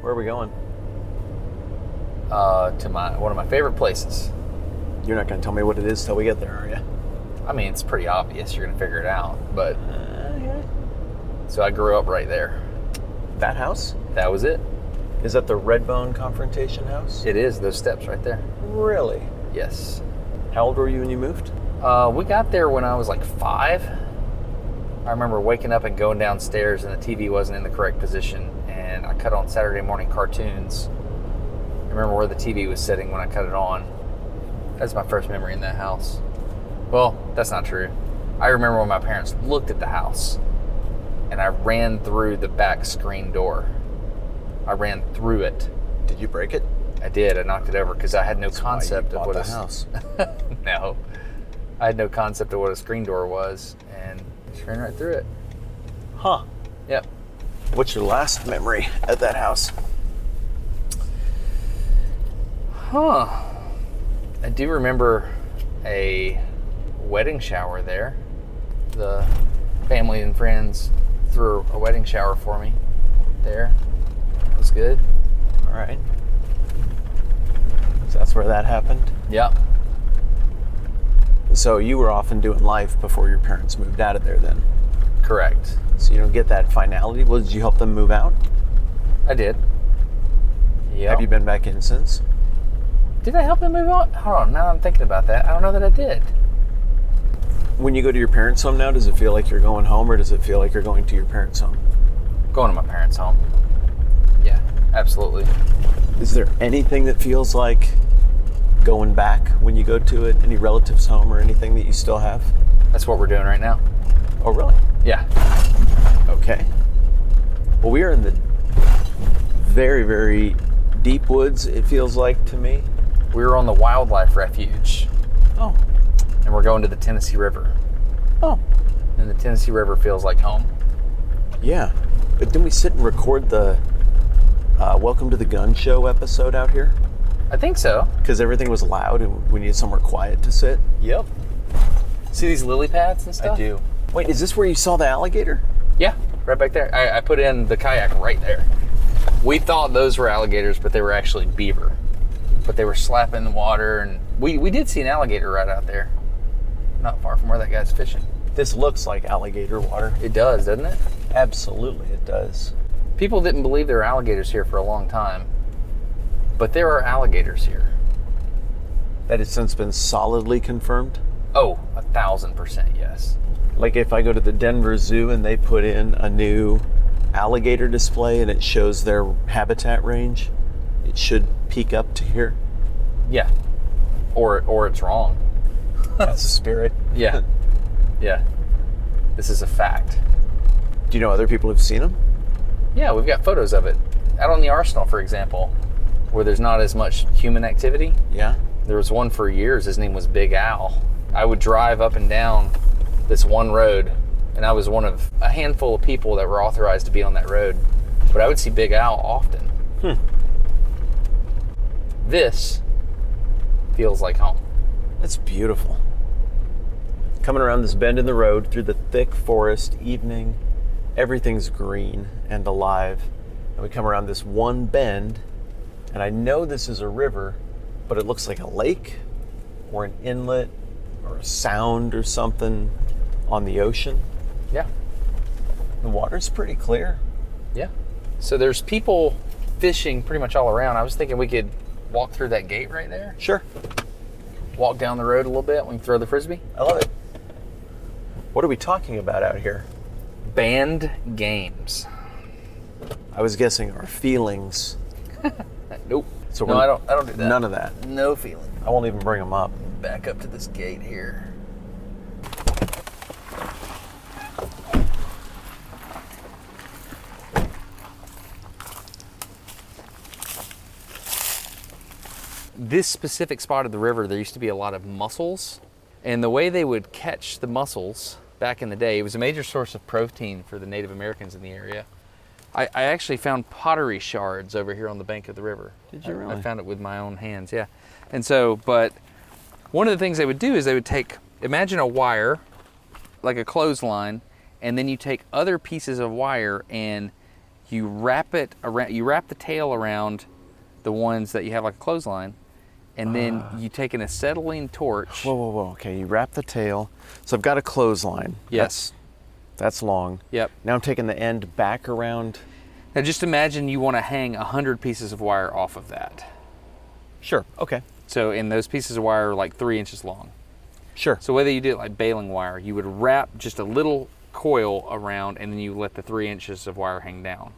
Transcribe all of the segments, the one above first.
Where are we going? To one of my favorite places. You're not going to tell me what it is till we get there, are you? I mean, it's pretty obvious. You're going to figure it out. But Yeah. so I grew up right there. That house? That was it. Is that the Redbone Confrontation House? It is. Those steps right there. Really? Yes. How old were you when you moved? We got there when I was like 5. I remember waking up and going downstairs and the TV wasn't in the correct position. And I cut on Saturday morning cartoons. I remember where the TV was sitting when I cut it on. That's my first memory in that house. Well, that's not true. I remember when my parents looked at the house and I ran through the back screen door. I ran through it. Did you break it? I did. I knocked it over because I had no concept of what a house. No. I had no concept of what a screen door was and just ran right through it. Huh. Yep. What's your last memory at that house? Huh. I do remember a wedding shower there. The family and friends threw a wedding shower for me there. It was good. All right. So that's where that happened? Yep. So you were often doing life before your parents moved out of there then? Correct. So you don't get that finality? Well, did you help them move out? I did. Yeah. Have you been back in since? Did I help them move on? Hold on, now I'm thinking about that. I don't know that I did. When you go to your parents' home now, does it feel like you're going home or does it feel like you're going to your parents' home? Going to my parents' home. Yeah, absolutely. Is there anything that feels like going back when you go to it? Any relatives' home or anything that you still have? That's what we're doing right now. Oh, really? Yeah. Okay. Well, we are in the very, very deep woods, it feels like to me. We were on the wildlife refuge. Oh. And we're going to the Tennessee River. Oh. And the Tennessee River feels like home. Yeah. But didn't we sit and record the Welcome to the Gun Show episode out here? I think so. Because everything was loud and we needed somewhere quiet to sit? Yep. See these lily pads and stuff? I do. Wait, is this where you saw the alligator? Yeah, right back there. I put in the kayak right there. We thought those were alligators, but they were actually beaver. But they were slapping the water, and we did see an alligator right out there. Not far from where that guy's fishing. This looks like alligator water. It does, doesn't it? Absolutely, it does. People didn't believe there were alligators here for a long time, but there are alligators here. That has since been solidly confirmed? Oh, 1,000% yes. Like if I go to the Denver Zoo and they put in a new alligator display and it shows their habitat range, it should peak up to here. Yeah. Or it's wrong. That's the spirit. Yeah. Yeah. This is a fact. Do you know other people who've seen them? Yeah, we've got photos of it. Out on the Arsenal, for example, where there's not as much human activity. Yeah. There was one for years. His name was Big Al. I would drive up and down this one road, and I was one of a handful of people that were authorized to be on that road. But I would see Big Al often. This feels like home. That's beautiful. Coming around this bend in the road through the thick forest, evening, everything's green and alive. And we come around this one bend, and I know this is a river, but it looks like a lake or an inlet or a sound or something on the ocean. Yeah. The water's pretty clear. Yeah. So there's people fishing pretty much all around. I was thinking we could walk through that gate right there. Sure. Walk down the road a little bit. We can throw the Frisbee. I love it. What are we talking about out here? Band games. I was guessing our feelings. Nope. So no, I don't do that. None of that. No feeling. I won't even bring them up. Back up to this gate here. This specific spot of the river, there used to be a lot of mussels. And the way they would catch the mussels back in the day, it was a major source of protein for the Native Americans in the area. I actually found pottery shards over here on the bank of the river. Did you really? I found it with my own hands, yeah. And so, but one of the things they would do is they would take, imagine a wire like a clothesline, and then you take other pieces of wire and you wrap it around. You wrap the tail around the ones that you have like a clothesline, and then you take an acetylene torch. Whoa. Okay, you wrap the tail. So I've got a clothesline. Yes. That's long. Yep. Now I'm taking the end back around. Now just imagine you want to hang 100 pieces of wire off of that. Sure. Okay. So, and those pieces of wire are like 3 inches long. Sure. So whether you do it like baling wire, you would wrap just a little coil around, and then you let the 3 inches of wire hang down.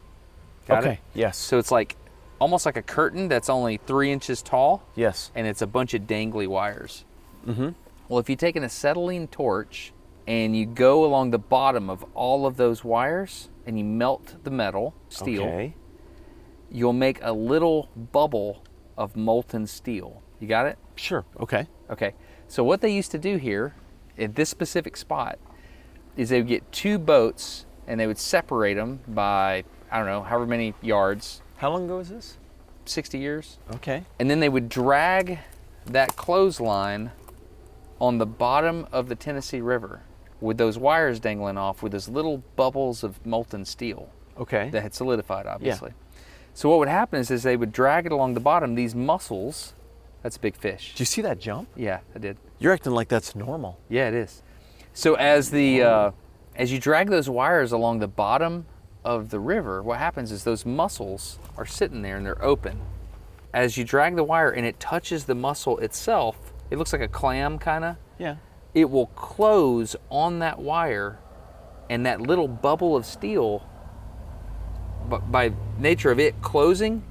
Got it? Okay. Yes. So it's like almost like a curtain that's only 3 inches tall. Yes. And it's a bunch of dangly wires. Mm-hmm. Well, if you take an acetylene torch and you go along the bottom of all of those wires and you melt the metal, steel, Okay. you'll make a little bubble of molten steel. You got it? Sure. Okay. Okay. So what they used to do here at this specific spot is they would get 2 boats and they would separate them by, I don't know, however many yards. How long ago was this? 60 years. Okay. And then they would drag that clothesline on the bottom of the Tennessee River with those wires dangling off with those little bubbles of molten steel Okay. that had solidified, obviously. So what would happen is they would drag it along the bottom, these mussels. That's a big fish. Did you see that jump? Yeah, I did. You're acting like that's normal. Yeah, it is. So as the as you drag those wires along the bottom of the river, what happens is those mussels are sitting there and they're open. As you drag the wire and it touches the mussel itself, it looks like a clam kind of. Yeah. It will close on that wire, and that little bubble of steel, but by nature of it closing,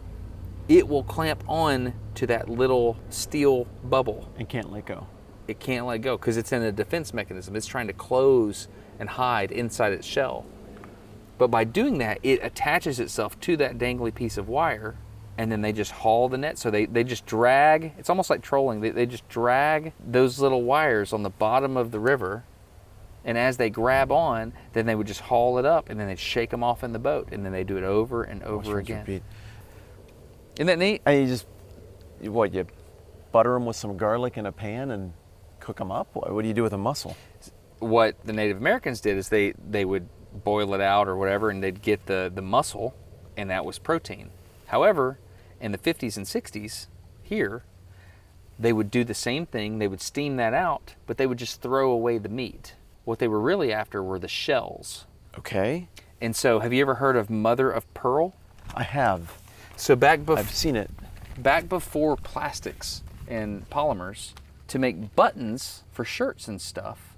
it will clamp on to that little steel bubble. And can't let go. It can't let go because it's in a defense mechanism. It's trying to close and hide inside its shell. But by doing that, it attaches itself to that dangly piece of wire, and then they just haul the net. So they just drag, it's almost like trolling. They just drag those little wires on the bottom of the river, and as they grab on, then they would just haul it up, and then they'd shake them off in the boat, and then they do it over and over again. Repeat. Isn't that neat? And you butter them with some garlic in a pan and cook them up? What do you do with a mussel? What the Native Americans did is they would boil it out or whatever, and they'd get the mussel, and that was protein. However, in the 50s and 60s here, they would do the same thing. They would steam that out, but they would just throw away the meat. What they were really after were the shells. Okay. And so, have you ever heard of mother of pearl? I have. So I've seen it. back before plastics and polymers, to make buttons for shirts and stuff,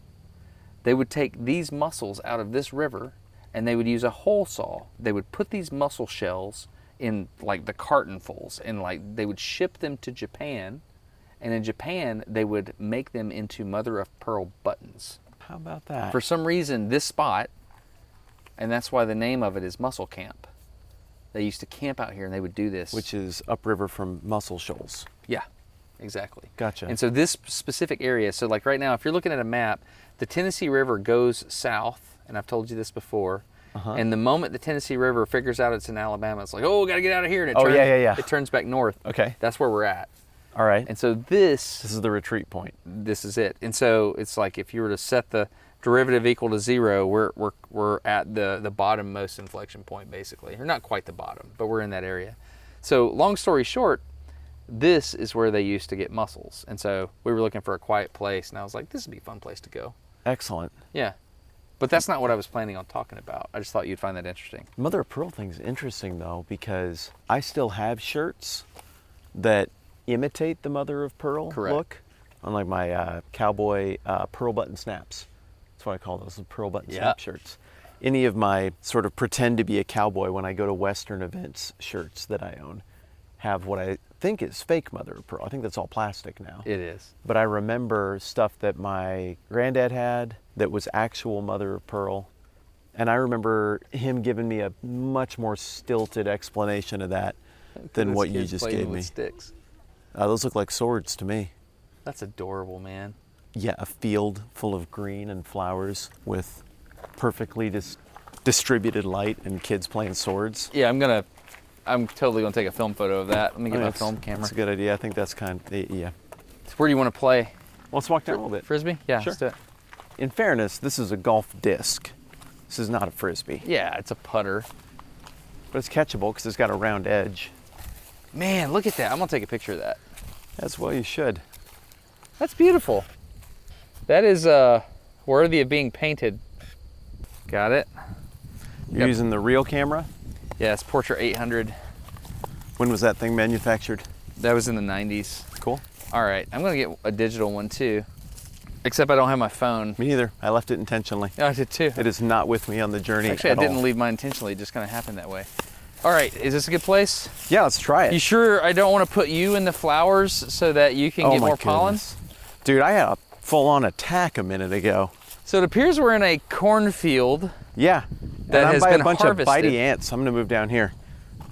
they would take these mussels out of this river and they would use a hole saw. They would put these mussel shells in like the cartonfuls, and like they would ship them to Japan, and in Japan they would make them into mother of pearl buttons. How about that? For some reason, this spot, and that's why the name of it is Mussel Camp. They used to camp out here and they would do this. Which is upriver from Mussel Shoals. Yeah, exactly. Gotcha. And so this specific area, so like right now, if you're looking at a map, the Tennessee River goes south, and I've told you this before, and the moment the Tennessee River figures out it's in Alabama, it's like, oh, we got to get out of here, and it turns back north. Okay. That's where we're at. All right. And so this is the retreat point. This is it. And so it's like if you were to set the derivative equal to 0, we're at the bottommost inflection point, basically. Or not quite the bottom, but we're in that area. So long story short, this is where they used to get mussels. And so we were looking for a quiet place, and I was like, this would be a fun place to go. Excellent. Yeah. But that's not what I was planning on talking about. I just thought you'd find that interesting. Mother of pearl thing's interesting, though, because I still have shirts that imitate the mother of pearl look. Unlike my cowboy pearl button snaps. That's what I call those, the pearl button snap shirts. Any of my sort of pretend to be a cowboy when I go to Western events shirts that I own have what I think is fake mother of pearl. I think that's all plastic now. It is. But I remember stuff that my granddad had that was actual mother of pearl. And I remember him giving me a much more stilted explanation of that than what you just gave me. Sticks. Those look like swords to me. That's adorable, man. Yeah, a field full of green and flowers with perfectly distributed light and kids playing swords. Yeah, I'm totally gonna take a film photo of that. Let me get my film camera. That's a good idea. I think that's yeah. So where do you want to play? Well, let's walk down a little bit. Frisbee? Yeah, sure. let's do it. in fairness, this is a golf disc. This is not a Frisbee. Yeah, it's a putter. But it's catchable because it's got a round edge. Man, look at that. I'm going to take a picture of that. As well you should. That's beautiful. That is worthy of being painted. Got it. You're using the real camera? Yeah, it's Portra 800. When was that thing manufactured? That was in the 90s. Cool. All right, I'm going to get a digital one too. Except I don't have my phone. Me neither. I left it intentionally. Yeah, I did too. It is not with me on the journey. Actually, I didn't leave mine intentionally. It just kind of happened that way. All right, is this a good place? Yeah, let's try it. You sure I don't want to put you in the flowers so that you can get more pollen? Dude, I had a full-on attack a minute ago. So it appears we're in a cornfield. Yeah. That and has I'm by been a bunch harvested. of bitey ants. I'm gonna move down here.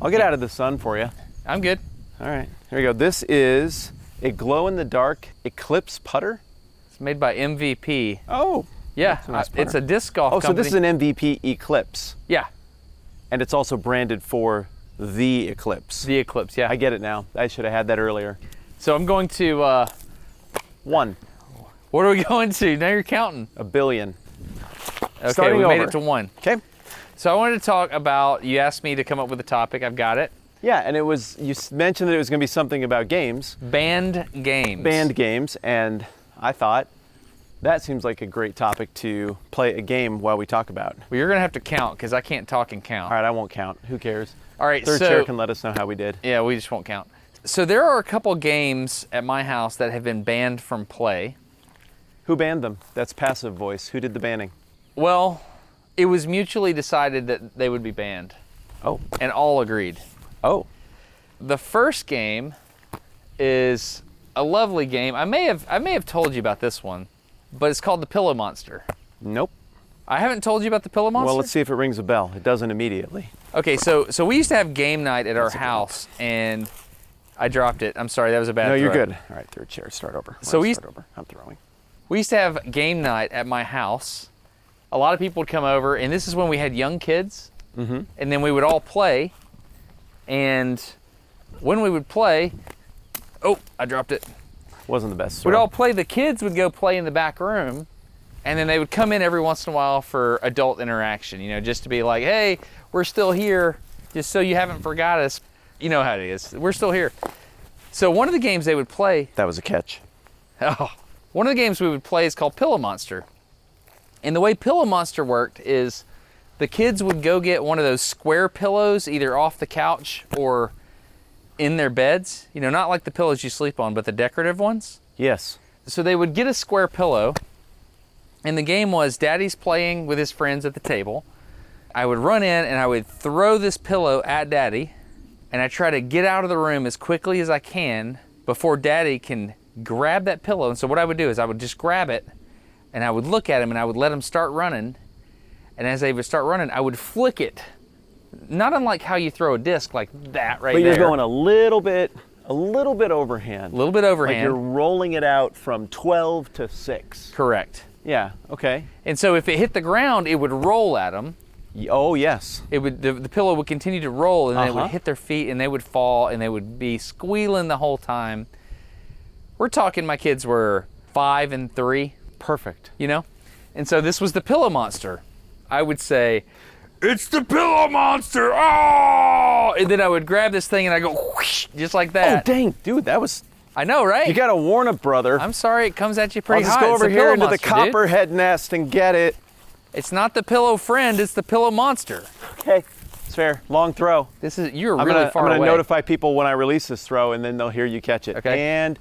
I'll get out of the sun for you. I'm good. All right, here we go. This is a glow-in-the-dark Eclipse putter. It's made by MVP. Oh. Yeah, a nice it's a disc golf company. company. So this is an MVP Eclipse. Yeah. And it's also branded for the Eclipse. The Eclipse, yeah. I get it now. I should have had that earlier. So I'm going to... 1. What are we going to? Now you're counting. 1 billion. Okay, Starting we made over. it to 1. Okay. So I wanted to talk about, you asked me to come up with a topic, I've got it. Yeah, and you mentioned that it was going to be something about games. Banned games. Banned games, and I thought that seems like a great topic to play a game while we talk about. Well, you're going to have to count because I can't talk and count. All right, I won't count. Who cares? All right, Third chair can let us know how we did. Yeah, we just won't count. So there are a couple games at my house that have been banned from play. Who banned them? That's passive voice. Who did the banning? Well, it was mutually decided that they would be banned. Oh. And all agreed. Oh. The first game is a lovely game. I may have told you about this one, but it's called the Pillow Monster. Nope. I haven't told you about the Pillow Monster? Well, let's see if it rings a bell. It doesn't immediately. Okay, so we used to have game night at our house, and I dropped it. I'm sorry, that was a bad No, you're throw. good. All right, third chair. Start over. So I'm throwing. We used to have game night at my house. A lot of people would come over, and this is when we had young kids, and then we would all play. And when we would play, oh, I dropped it. Wasn't the best throw. We'd all play. The kids would go play in the back room, and then they would come in every once in a while for adult interaction, you know, just to be like, hey, we're still here, just so you haven't forgot us. You know how it is. We're still here. So one of the games they would play. That was a catch. Oh, one of the games we would play is called Pillow Monster. And the way Pillow Monster worked is the kids would go get one of those square pillows, either off the couch or in their beds. You know, not like the pillows you sleep on, but the decorative ones. Yes. So they would get a square pillow, and the game was Daddy's playing with his friends at the table. I would run in and I would throw this pillow at Daddy, and I try to get out of the room as quickly as I can before Daddy can grab that pillow. And so what I would do is I would just grab it, and I would look at him, and I would let him start running. And as they would start running, I would flick it. Not unlike how you throw a disc like that right there. But you're going a little bit overhand. A little bit overhand. Like you're rolling it out from 12 to 6. Correct. Yeah, okay. And so if it hit the ground, it would roll at them. Oh, yes. It would the pillow would continue to roll, and it would hit their feet, and they would fall, and they would be squealing the whole time. We're talking my kids were 5 and 3. Perfect. You know? And so this was the Pillow Monster. I would say, it's the Pillow Monster! Oh! And then I would grab this thing and I go whoosh, just like that. Oh, dang, dude, that was... I know, right? You gotta warn a brother. I'm sorry, it comes at you pretty I'll just hot. go over here into the Monster, copperhead nest and get it. It's not the Pillow Friend, it's the Pillow Monster. Okay, it's fair. Long throw. You're really far I'm away. gonna notify people when I release this throw, and then they'll hear you catch it. Okay. And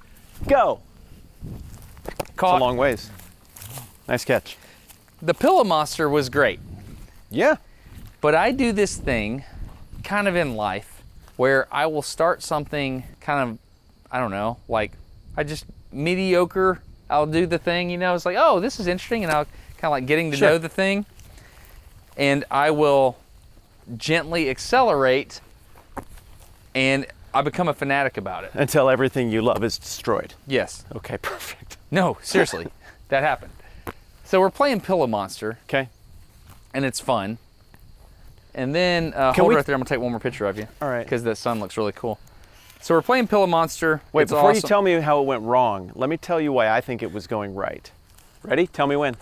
go. Caught. It's a long ways. Nice catch. The Pillow Monster was great. Yeah. But I do this thing kind of in life where I will start something kind of, I don't know, like I just mediocre. I'll do the thing, you know, it's like, oh, this is interesting. And I'll kind of like getting to know the thing. And I will gently accelerate, and I become a fanatic about it. Until everything you love is destroyed. Yes. Okay, perfect. No, seriously, that happened. So we're playing Pillow Monster. Okay. And it's fun. And then, hold it right there, I'm gonna take one more picture of you. All right. Because the sun looks really cool. So we're playing Pillow Monster. Wait, It's before you awesome. tell me how it went wrong, let me tell you why I think it was going right. Ready? Tell me when.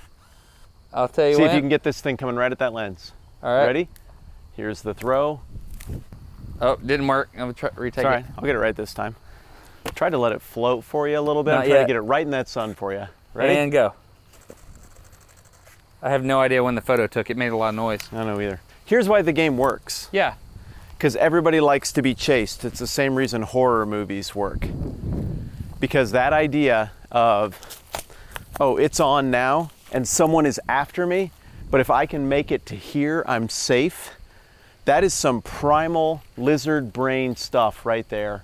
I'll tell you See what. if you can get this thing coming right at that lens. All right. Ready? Here's the throw. Oh, didn't work. I'm going to retake It's all it. right. I'll get it right this time. Try to let it float for you a little bit. Not I'm trying yet. to get it right in that sun for you. Ready? And go. I have no idea when the photo took. It made a lot of noise. I don't know either. Here's why the game works. Yeah. Because everybody likes to be chased. It's the same reason horror movies work. Because that idea of, oh, it's on now and someone is after me, but if I can make it to here, I'm safe. That is some primal lizard brain stuff right there.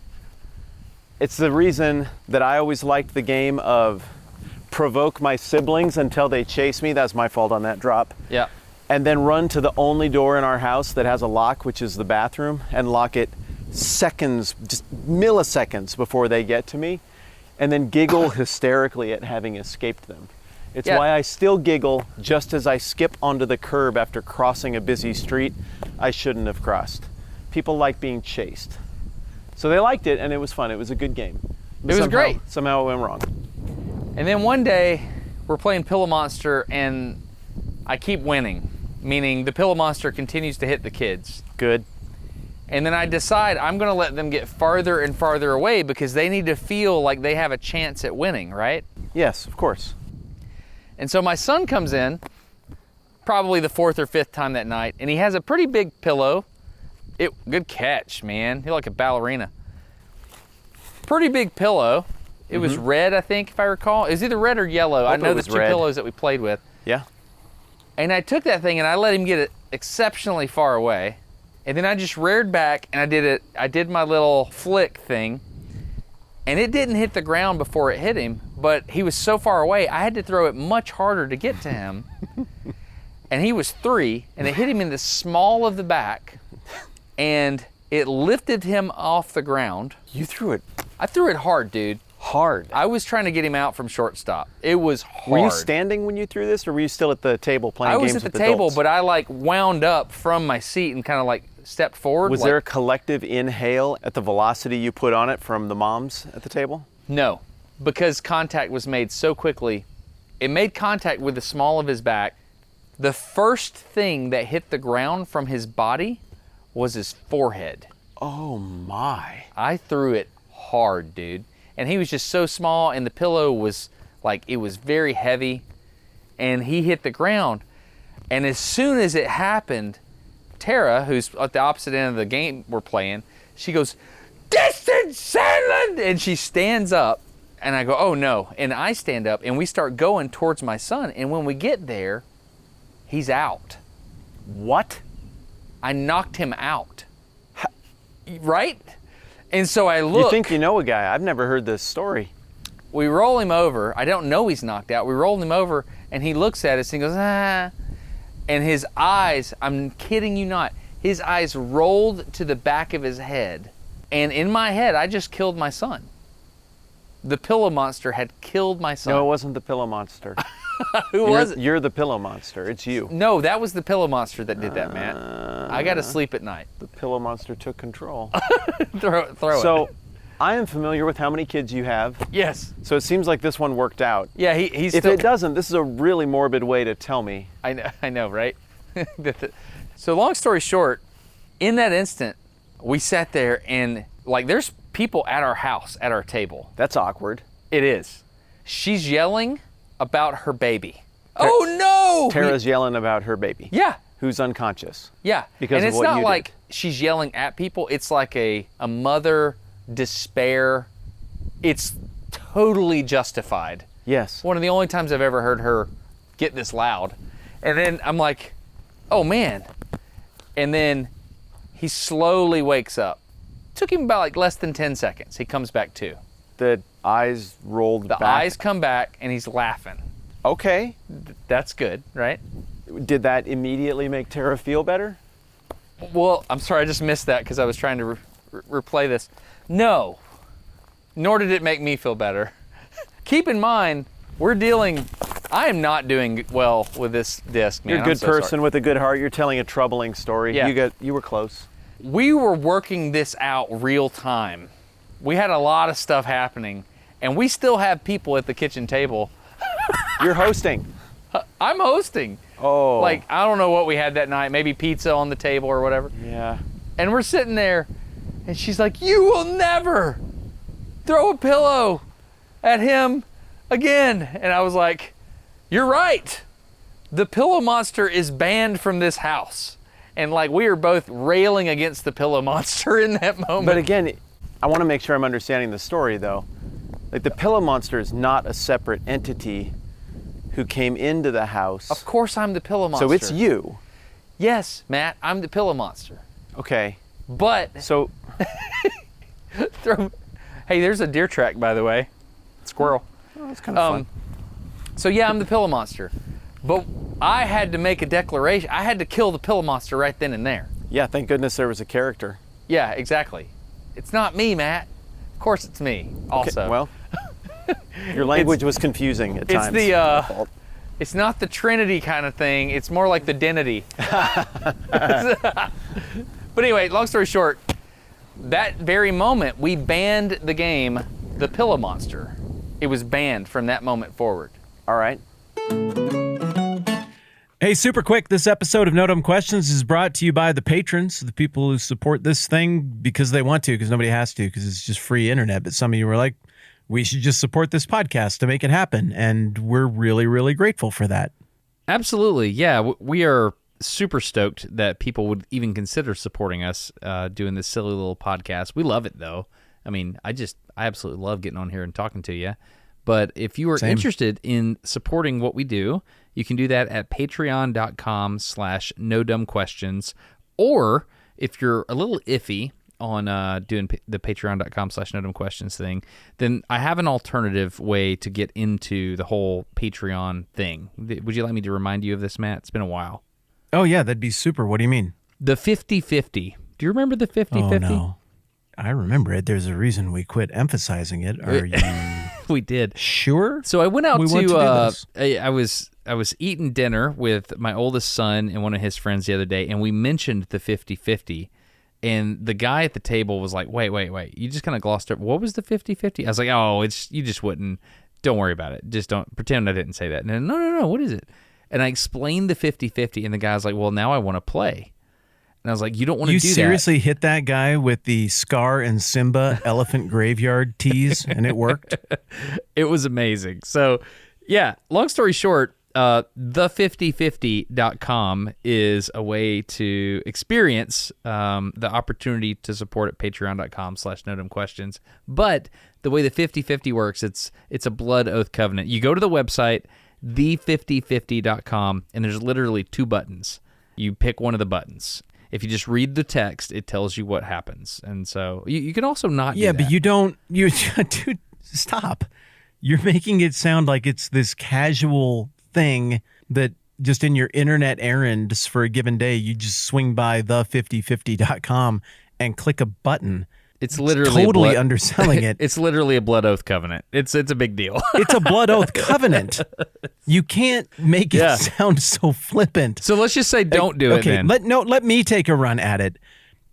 It's the reason that I always liked the game of provoke my siblings until they chase me. That's my fault on that drop. Yeah. And then run to the only door in our house that has a lock, which is the bathroom, and lock it seconds, just milliseconds before they get to me, and then giggle hysterically at having escaped them. It's why I still giggle just as I skip onto the curb after crossing a busy street I shouldn't have crossed. People like being chased. So they liked it, and it was fun. It was a good game. It was great. Somehow it went wrong. And then one day, we're playing Pillow Monster, and I keep winning, meaning the Pillow Monster continues to hit the kids. Good. And then I decide I'm going to let them get farther and farther away because they need to feel like they have a chance at winning, right? Yes, of course. And so my son comes in, probably the fourth or fifth time that night, and he has a pretty big pillow. Good catch, man. You're like a ballerina. Pretty big pillow. It was red, I think, if I recall. It was either red or yellow. I know the two pillows that we played with. Yeah. And I took that thing and I let him get it exceptionally far away. And then I just reared back and I did my little flick thing. And it didn't hit the ground before it hit him, but he was so far away, I had to throw it much harder to get to him. And he was 3, and it hit him in the small of the back, and it lifted him off the ground. You threw it I threw it hard, dude. hard. I was trying to get him out from shortstop. It was hard. Were you standing when you threw this, or were you still at the table playing games with I was adults? at the table, but I like wound up from my seat and kind of like stepped forward. Was there a collective inhale at the velocity you put on it from the moms at the table? No, because contact was made so quickly. It made contact with the small of his back. The first thing that hit the ground from his body was his forehead. Oh my. I threw it hard, dude. And he was just so small, and the pillow was like, it was very heavy, and he hit the ground. And as soon as it happened, Tara, who's at the opposite end of the game we're playing, she goes, "Distance, Sandland!" And she stands up, and I go, "Oh no." And I stand up, and we start going towards my son. And when we get there, he's out. What? I knocked him out. Right? And so I look. You think you know a guy. I've never heard this story. We roll him over. I don't know he's knocked out. We roll him over, and he looks at us and he goes, "Ah." And his eyes, I'm kidding you not, his eyes rolled to the back of his head. And in my head, I just killed my son. The pillow monster had killed my son. No, it wasn't the pillow monster. Who was it? You're the pillow monster. It's you. No, that was the pillow monster that did that, Matt. I got to sleep at night. The pillow monster took control. throw it. So, I am familiar with how many kids you have. Yes. So it seems like this one worked out. Yeah, he's If still... it doesn't, this is a really morbid way to tell me. I know, right? So long story short, in that instant, we sat there and like there's people at our house, at our table. That's awkward. It is. She's yelling about her baby. Oh no! Tara's yelling about her baby. Yeah. Who's unconscious. Yeah. Because and of it's what not you like did. she's yelling at people. It's like a mother despair. It's totally justified. Yes. One of the only times I've ever heard her get this loud. And then I'm like, oh man. And then he slowly wakes up. Took him about like less than 10 seconds. He comes back to. The eyes rolled back. The eyes come back and he's laughing. Okay. That's good, right? Did that immediately make Tara feel better? Well, I'm sorry, I just missed that because I was trying to replay this. No, nor did it make me feel better. Keep in mind, I am not doing well with this disc, man. You're a good I'm so person sorry. with a good heart. You're telling a troubling story. Yeah. You were close. We were working this out real time. We had a lot of stuff happening, and we still have people at the kitchen table. You're hosting. I'm hosting. Oh. Like, I don't know what we had that night. Maybe pizza on the table or whatever. Yeah. And we're sitting there, and she's like, you will never throw a pillow at him again. And I was like, you're right. The pillow monster is banned from this house. And like, we are both railing against the pillow monster in that moment. But again, I want to make sure I'm understanding the story though. Like the pillow monster is not a separate entity who came into the house. Of course I'm the pillow monster. So it's you. Yes, Matt, I'm the pillow monster. Okay. But So hey, there's a deer track, by the way. Squirrel. oh, that's kind of fun. So yeah, I'm the pillow monster. But I had to make a declaration. I had to kill the pillow monster right then and there. Yeah, thank goodness there was a character. Yeah, exactly. It's not me, Matt. Of course it's me also. Okay, well, your language was confusing at times. It's not the Trinity kind of thing. It's more like the Denity. But anyway, long story short, that very moment, we banned the game, The Pillow Monster. It was banned from that moment forward. All right. Hey, super quick, this episode of No Dumb Questions is brought to you by the patrons, the people who support this thing because they want to, because nobody has to, because it's just free internet. But some of you were like, we should just support this podcast to make it happen. And we're really, really grateful for that. Absolutely. Yeah, we are super stoked that people would even consider supporting us doing this silly little podcast. We love it, though. I mean, I absolutely love getting on here and talking to you. But if you are interested in supporting what we do, you can do that at patreon.com/nodumbquestions. Or if you're a little iffy on doing the patreon.com/nodumbquestions thing, then I have an alternative way to get into the whole Patreon thing. Would you like me to remind you of this, Matt? It's been a while. Oh, yeah, that'd be super. What do you mean? The 50-50. Do you remember the 50-50? Oh, no. I remember it. There's a reason we quit emphasizing it. Are you We did. sure? So I went out want to do this. I was eating dinner with my oldest son and one of his friends the other day, and we mentioned the 50-50. And the guy at the table was like, wait. You just kind of glossed over. What was the 50-50? I was like, oh, you just wouldn't. Don't worry about it. Just don't pretend I didn't say that. And no. What is it? And I explained the 50-50, and the guy was like, well, now I want to play. And I was like, you don't want to do that. You seriously hit that guy with the Scar and Simba elephant graveyard tease, and it worked? It was amazing. So, yeah, long story short, the5050.com is a way to experience the opportunity to support at patreon.com/nodumbquestions. But the way the 50-50 works, it's a blood oath covenant. You go to the website, the5050.com, and there's literally 2 buttons. You pick one of the buttons. If you just read the text, it tells you what happens. And so you can also not do that. But you don't, dude, stop. You're making it sound like it's this casual thing that just in your internet errands for a given day, you just swing by the5050.com and click a button. It's literally totally underselling it. It's literally a blood oath covenant. It's a big deal. It's a blood oath covenant. You can't make it sound so flippant. So let's just say don't do it then. Let me take a run at it.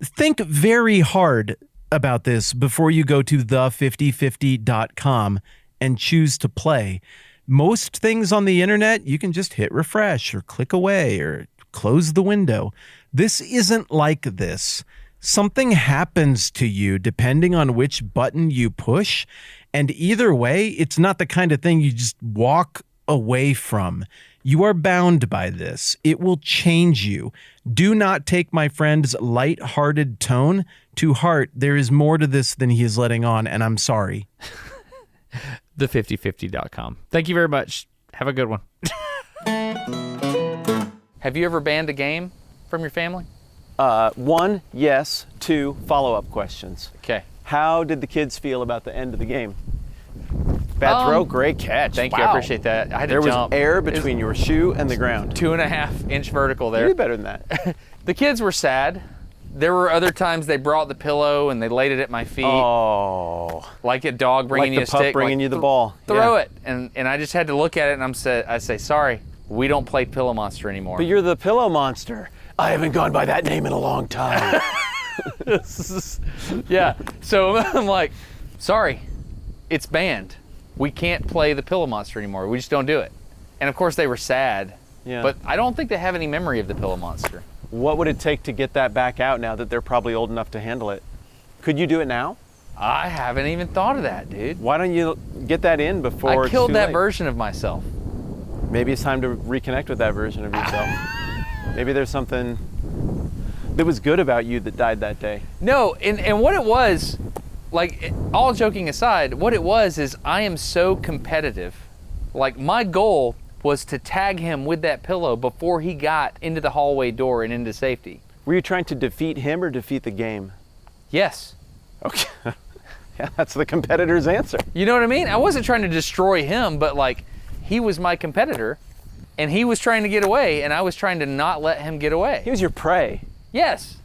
Think very hard about this before you go to the5050.com and choose to play. Most things on the internet, you can just hit refresh or click away or close the window. This isn't like this. Something happens to you depending on which button you push, and either way, it's not the kind of thing you just walk away from. You are bound by this. It will change you. Do not take my friend's light-hearted tone to heart. There is more to this than he is letting on, and I'm sorry. The5050.com. Thank you very much. Have a good one. Have you ever banned a game from your family? 1, yes. 2, follow-up questions. Okay. How did the kids feel about the end of the game? Bad throw, great catch. Thank you, I appreciate that. I had there to jump. Was air between your shoe and the ground. 2.5 inch vertical there. You did better than that. The kids were sad. There were other times they brought the pillow and they laid it at my feet. Oh. Like a dog bringing you a stick. Like the pup bringing you the ball. Throw it. And I just had to look at it and I say, sorry, we don't play Pillow Monster anymore. But you're the Pillow Monster. I haven't gone by that name in a long time. Yeah. So I'm like, sorry, it's banned. We can't play the Pillow Monster anymore. We just don't do it. And of course they were sad. Yeah. But I don't think they have any memory of the pillow monster. What would it take to get that back out now that they're probably old enough to handle it? Could you do it now? I haven't even thought of that, dude. Why don't you get that in before I killed it's too that late? version of myself. Maybe it's time to reconnect with that version of yourself. Maybe there's something that was good about you that died that day. No, and what it was, like, all joking aside, what it was is I am so competitive. Like, my goal was to tag him with that pillow before he got into the hallway door and into safety. Were you trying to defeat him or defeat the game? Yes. Okay. Yeah, that's the competitor's answer. You know what I mean? I wasn't trying to destroy him, but like, he was my competitor, and he was trying to get away, and I was trying to not let him get away. He was your prey. Yes.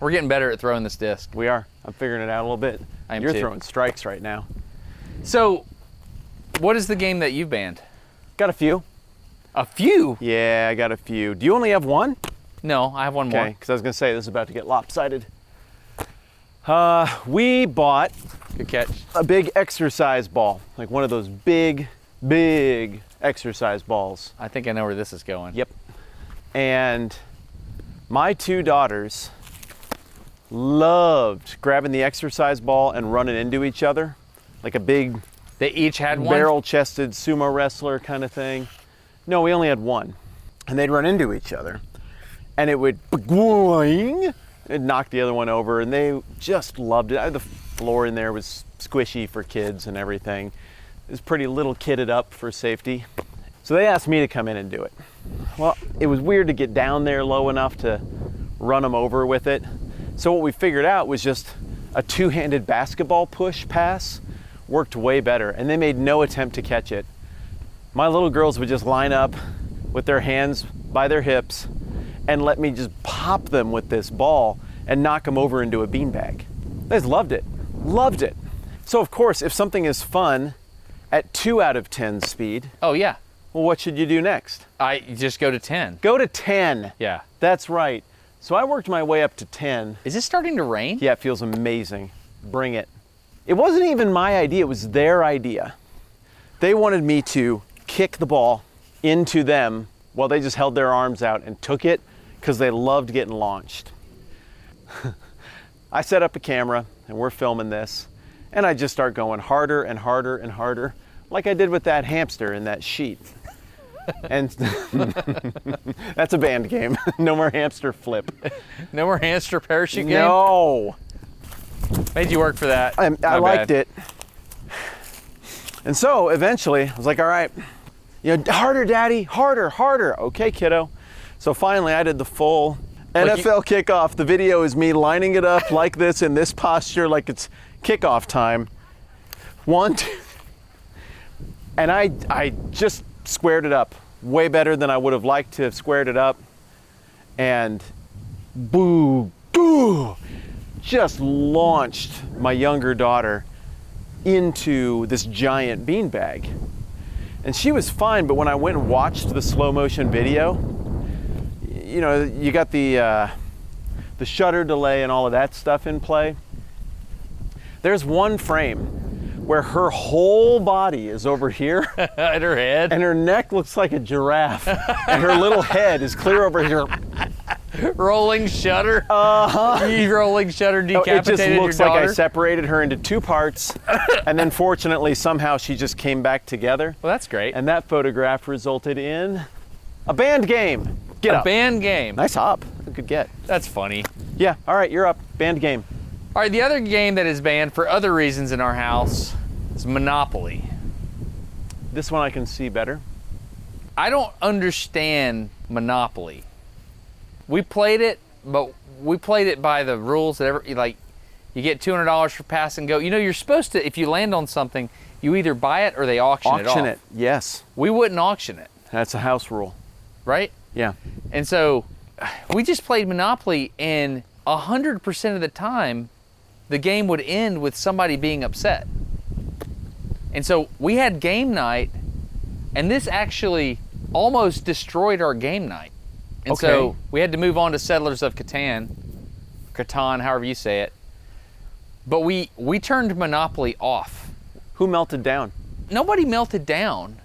We're getting better at throwing this disc. We are. I'm figuring it out a little bit. I am You're too. throwing strikes right now. So, what is the game that you've banned? Got a few. A few? Yeah, I got a few. Do you only have one? No, I have one Okay, more. because I was going to say this is about to get lopsided. We bought Good catch. a big exercise ball, like one of those big exercise balls. I think I know where this is going. Yep. And my two daughters loved grabbing the exercise ball and running into each other, like a big They each had one? barrel-chested sumo wrestler kind of thing. No, we only had one. And they'd run into each other. And it would boing, it'd knock the other one over, and they just loved it. The floor in there was squishy for kids and everything. It was pretty little kitted up for safety. So they asked me to come in and do it. Well, it was weird to get down there low enough to run them over with it. So what we figured out was just a two-handed basketball push pass worked way better, and they made no attempt to catch it. My little girls would just line up with their hands by their hips and let me just pop them with this ball and knock them over into a beanbag. They just loved it. Loved it. So of course, if something is fun at 2 out of 10 speed, Oh, yeah. well, what should you do next? I just go to 10. Go to 10. Yeah. That's right. So I worked my way up to 10. Is it starting to rain? Yeah, it feels amazing. Bring it. It wasn't even my idea, it was their idea. They wanted me to kick the ball into them while they just held their arms out and took it because they loved getting launched. I set up a camera and we're filming this, and I just start going harder and harder and harder, like I did with that hamster in that sheet. And that's a banned game. No more hamster flip. No more hamster parachute game? No. Made you work for that. I liked it. And so eventually I was like, all right, harder, Daddy, harder, harder. Okay, kiddo. So finally I did the full NFL kickoff. The video is me lining it up like this in this posture, like it's kickoff time. 1, 2. And I just squared it up way better than I would have liked to have squared it up. And boo, just launched my younger daughter into this giant beanbag. And she was fine, but when I went and watched the slow motion video, you got the shutter delay and all of that stuff in play. There's one frame where her whole body is over here At her head? and her neck looks like a giraffe and her little head is clear over here. Rolling shutter? You rolling shutter It decapitated just looks your like daughter? I separated her into 2 parts, and then fortunately somehow she just came back together. Well, that's great. And that photograph resulted in a band game. Get a up. band game. Nice hop. Good get. That's funny. Yeah, all right, you're up. Band game. All right, the other game that is banned for other reasons in our house is Monopoly. This one I can see better. I don't understand Monopoly. We played it, but we played it by the rules that you get $200 for pass and go. You're supposed to, if you land on something, you either buy it or they auction it off. Auction it, yes. We wouldn't auction it, That's a house rule. right? Yeah. And so we just played Monopoly, and 100% of the time, the game would end with somebody being upset. And so we had game night, and this actually almost destroyed our game night. And so we had to move on to Settlers of Catan, however you say it. But we turned Monopoly off. Who melted down? Nobody melted down.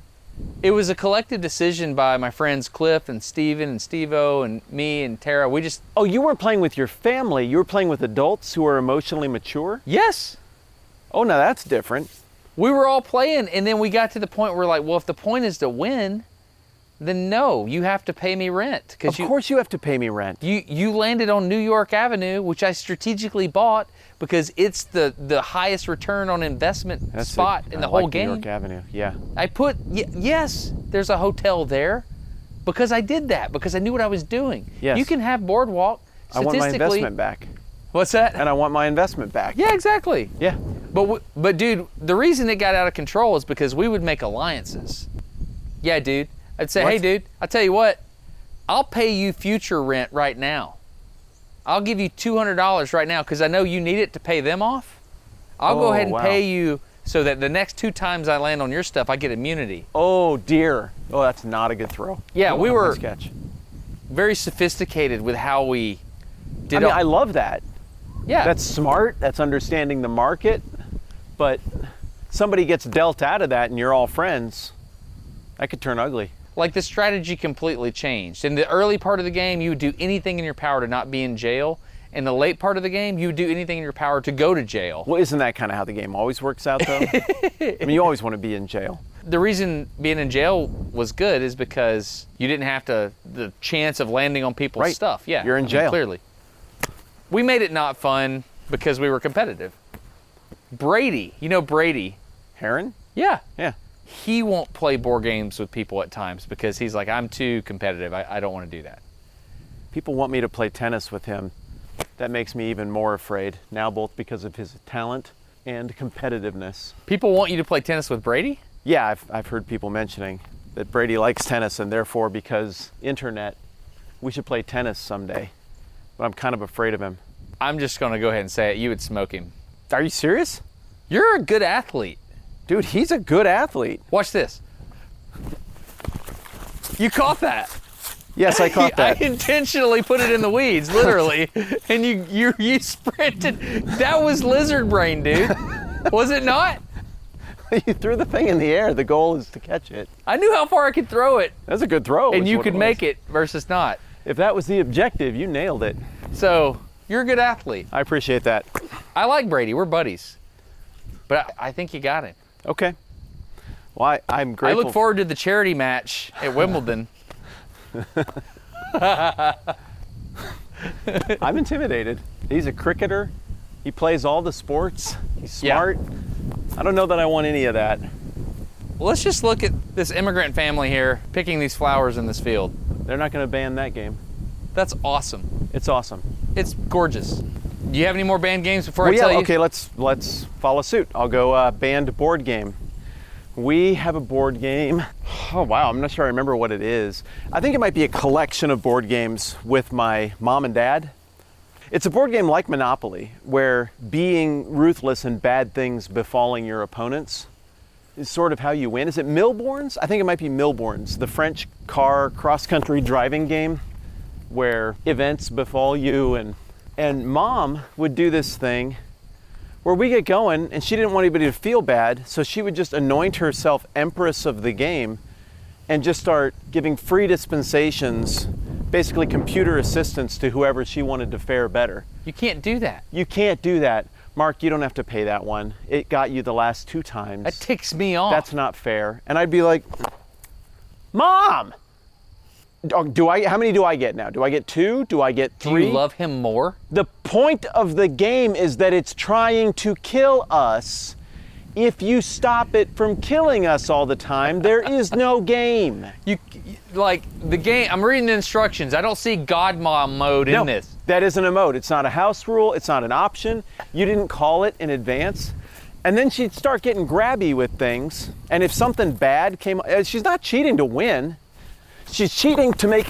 It was a collective decision by my friends Cliff and Steven and Steve-O and me and Tara. We just... Oh, you weren't playing with your family. You were playing with adults who are emotionally mature? Yes. Oh, now that's different. We were all playing, and then we got to the point where, like, well, if the point is to win, then no, you have to pay me rent. Of course you have to pay me rent. You landed on New York Avenue, which I strategically bought because it's the highest return on investment spot in the whole game. New York Avenue, yeah. I put, yes, there's a hotel there because I did that, because I knew what I was doing. Yes. You can have Boardwalk. I want my investment back. What's that? And I want my investment back. Yeah, exactly. Yeah. But dude, the reason it got out of control is because we would make alliances. Yeah, dude. I'd say, hey, dude, I'll tell you what, I'll pay you future rent right now. I'll give you $200 right now because I know you need it to pay them off. I'll go ahead and pay you so that the next 2 times I land on your stuff, I get immunity. Oh, dear. Oh, that's not a good throw. Yeah, we were nice catch. Very sophisticated with how we did it. I love that. Yeah. That's smart. That's understanding the market. But somebody gets dealt out of that and you're all friends, that could turn ugly. Like, the strategy completely changed. In the early part of the game, you would do anything in your power to not be in jail. In the late part of the game, you would do anything in your power to go to jail. Well, isn't that kind of how the game always works out, though? I mean, you always want to be in jail. The reason being in jail was good is because you didn't have the chance of landing on people's stuff. Yeah, you're in jail. Clearly. We made it not fun because we were competitive. Brady, you know Brady. Heron? Yeah. Yeah. He won't play board games with people at times because he's like, I'm too competitive. I don't want to do that. People want me to play tennis with him. That makes me even more afraid, now both because of his talent and competitiveness. People want you to play tennis with Brady? Yeah, I've heard people mentioning that Brady likes tennis and therefore because internet, we should play tennis someday. But I'm kind of afraid of him. I'm just going to go ahead and say it. You would smoke him. Are you serious? You're a good athlete. Dude, he's a good athlete. Watch this. You caught that. Yes, I caught that. I intentionally put it in the weeds, literally, and you sprinted. That was lizard brain, dude. Was it not? You threw the thing in the air. The goal is to catch it. I knew how far I could throw it. That's a good throw. And you could make it versus not. If that was the objective, you nailed it. So, you're a good athlete. I appreciate that. I like Brady. We're buddies. But I think you got him. Okay. Well, I'm grateful. I look forward to the charity match at Wimbledon. I'm intimidated. He's a cricketer. He plays all the sports. He's smart. Yeah. I don't know that I want any of that. Well, let's just look at this immigrant family here picking these flowers in this field. They're not going to ban that game. That's awesome. It's awesome. It's gorgeous. Do you have any more banned games before I tell you? Okay, let's follow suit. I'll go banned board game. We have a board game. Oh, wow, I'm not sure I remember what it is. I think it might be a collection of board games with my mom and dad. It's a board game like Monopoly, where being ruthless and bad things befalling your opponents is sort of how you win. Is it Milbournes? I think it might be Milbournes, the French car cross-country driving game where events befall you. And Mom would do this thing where we get going and she didn't want anybody to feel bad, so she would just anoint herself empress of the game and just start giving free dispensations, basically computer assistance to whoever she wanted to fare better. You can't do that. You can't do that. Mark, you don't have to pay that one. It got you the last 2 times. That ticks me off. That's not fair. And I'd be like, Mom! How many do I get now? Do I get 2? Do I get 3? Do you love him more? The point of the game is that it's trying to kill us. If you stop it from killing us all the time, there is no game. Like the game, I'm reading the instructions. I don't see God Mom mode in this. That isn't a mode. It's not a house rule. It's not an option. You didn't call it in advance. And then she'd start getting grabby with things. And if something bad came, she's not cheating to win. She's cheating to make...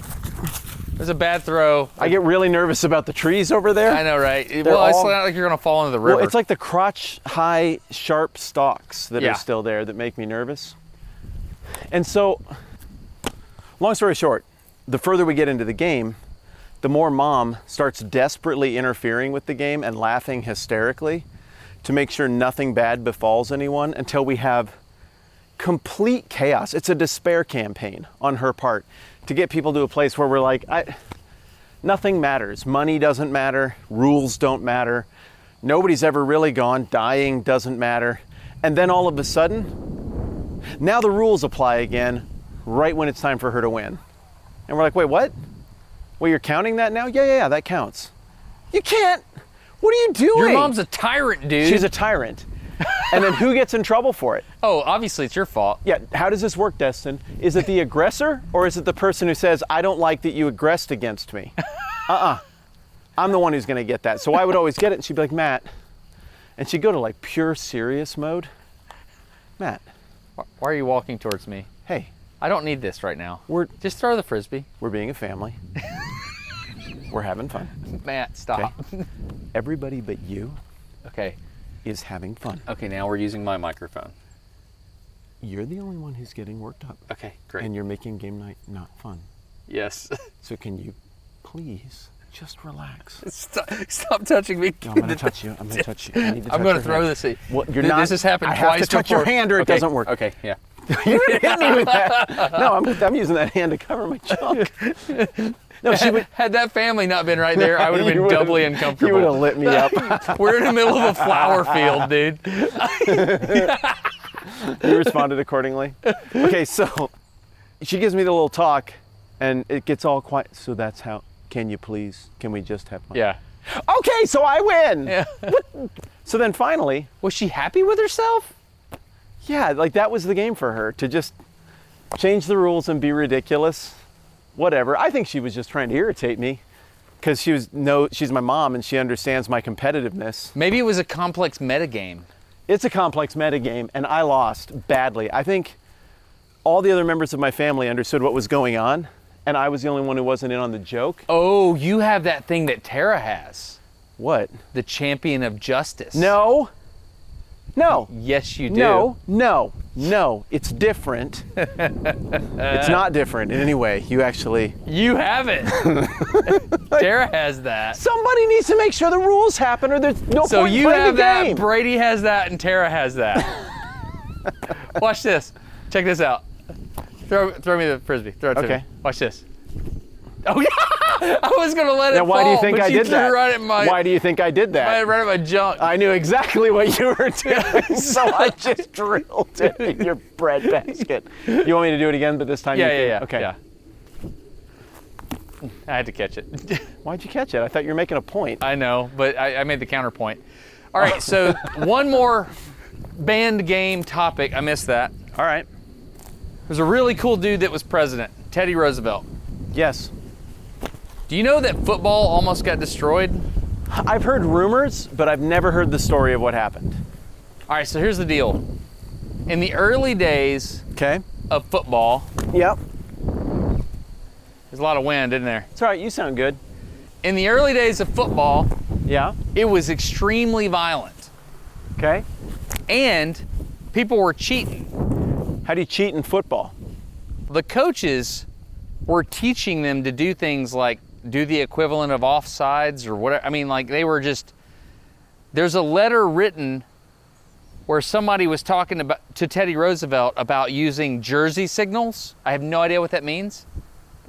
There's a bad throw. I get really nervous about the trees over there. I know, right? It's not like you're going to fall into the river. Well, it's like the crotch-high, sharp stalks that are still there that make me nervous. And so, long story short, the further we get into the game, the more Mom starts desperately interfering with the game and laughing hysterically to make sure nothing bad befalls anyone until we have complete chaos. It's a despair campaign on her part to get people to a place where we're like, nothing matters. Money doesn't matter. Rules don't matter. Nobody's ever really gone. Dying doesn't matter. And then all of a sudden, now the rules apply again right when it's time for her to win. And we're like, wait, what? Well, you're counting that now? Yeah, that counts. You can't. What are you doing? Your mom's a tyrant, dude. She's a tyrant. And then who gets in trouble for it? Oh, obviously it's your fault. Yeah, how does this work, Destin? Is it the aggressor or is it the person who says, I don't like that you aggressed against me? I'm the one who's gonna get that. So I would always get it and she'd be like, Matt. And she'd go to like pure serious mode. Matt. Why are you walking towards me? Hey. I don't need this right now. Just throw the Frisbee. We're being a family. We're having fun. Matt, stop. Okay. Everybody but you Okay. is having fun. Okay, now we're using my microphone. You're the only one who's getting worked up. Okay, great. And you're making game night not fun. Yes. So can you please just relax? Stop touching me. No, I'm gonna touch you. I'm gonna touch you. I need to touch I'm gonna your throw hand. this at you. Well, you're not. This has happened I twice have to touch before. your hand or it Okay, doesn't work. Okay, yeah. You didn't hit me with that. No, I'm using that hand to cover my junk. No, she would. Had that family not been right there, I would have been doubly uncomfortable. You would have lit me up. We're in the middle of a flower field, dude. You responded accordingly. Okay, so she gives me the little talk, and it gets all quiet. So that's how. Can you please? Can we just have fun? Yeah. Okay, so I win. Yeah. So then finally, Was she happy with herself? yeah, like that was the game for her, to just change the rules and be ridiculous. Whatever. I think she was just trying to irritate me because she's my mom and she understands my competitiveness. Maybe it was a complex metagame. It's a complex metagame and I lost badly. I think all the other members of my family understood what was going on and I was the only one who wasn't in on the joke. Oh, you have that thing that Tara has. What? The champion of justice. No. Yes, you do. No. It's different. It's not different in any way. You have it. Tara has that. Somebody needs to make sure the rules happen or there's no So point in you playing have the that, game. Brady has that, and Tara has that. Watch this. Check this out. Throw me the Frisbee. Throw it to Okay. me. Watch this. Oh yeah! I was gonna let it Now, fall, why do you think but I you did threw that? Right at my, Why do you think I did that? right at my junk. I knew exactly what you were doing, so I just drilled it in your bread basket. You want me to do it again, but this time you can? Yeah. Okay. Yeah. I had to catch it. Why'd you catch it? I thought you were making a point. I know, but I made the counterpoint. All right, so one more band game topic. I missed that. All right. There's a really cool dude that was president, Teddy Roosevelt. Yes. Do you know that football almost got destroyed? I've heard rumors, but I've never heard the story of what happened. All right, so here's the deal. In the early days Okay. of football, Yep. there's a lot of wind, isn't there? It's all right. You sound good. In the early days of football, Yeah. it was extremely violent, Okay. and people were cheating. How do you cheat in football? The coaches were teaching them to do things like do the equivalent of offsides or whatever. I mean, like they were just, there's a letter written where somebody was talking to Teddy Roosevelt about using jersey signals. I have no idea what that means.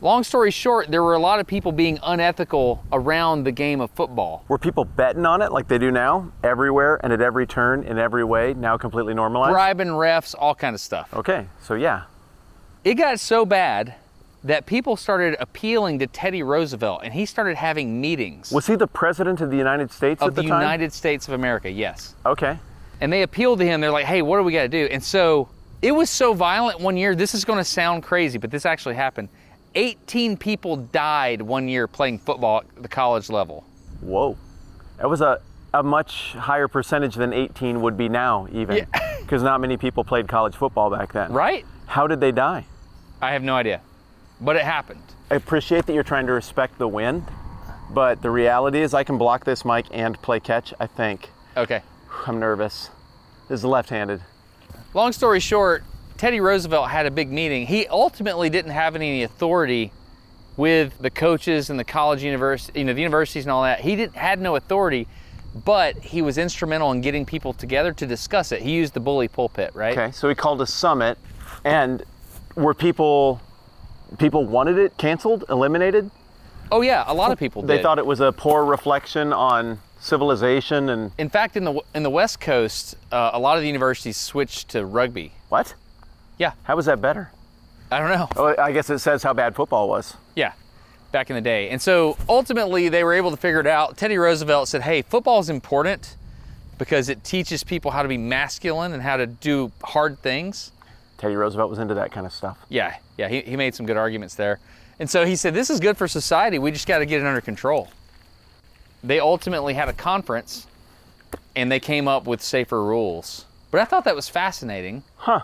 Long story short, there were a lot of people being unethical around the game of football. Were people betting on it like they do now, everywhere and at every turn, in every way, now completely normalized? Bribing refs, all kind of stuff. Okay, so yeah. It got so bad that people started appealing to Teddy Roosevelt, and he started having meetings. Was he the president of the United States of at the the time? United States of America, yes. Okay. And they appealed to him. They're like, hey, what do we got to do? And so it was so violent one year. This is going to sound crazy, but this actually happened. 18 people died one year playing football at the college level. Whoa. That was a much higher percentage than 18 would be now, even. Because not many people played college football back then. Right? How did they die? I have no idea. But it happened. I appreciate that you're trying to respect the wind, but the reality is I can block this mic and play catch, I think. Okay. I'm nervous. This is left-handed. Long story short, Teddy Roosevelt had a big meeting. He ultimately didn't have any authority with the coaches and the college university, the universities and all that. He had no authority but he was instrumental in getting people together to discuss it. He used the bully pulpit, right? Okay, so he called a summit, and were people wanted it canceled, eliminated? Oh yeah, a lot of people did. They thought it was a poor reflection on civilization and... In fact, in the West Coast, a lot of the universities switched to rugby. What? Yeah. How was that better? I don't know. Oh, I guess it says how bad football was. Yeah, back in the day. And so ultimately they were able to figure it out. Teddy Roosevelt said, hey, football is important because it teaches people how to be masculine and how to do hard things. Teddy Roosevelt was into that kind of stuff. Yeah, he made some good arguments there. And so he said, this is good for society. We just got to get it under control. They ultimately had a conference and they came up with safer rules. But I thought that was fascinating. Huh.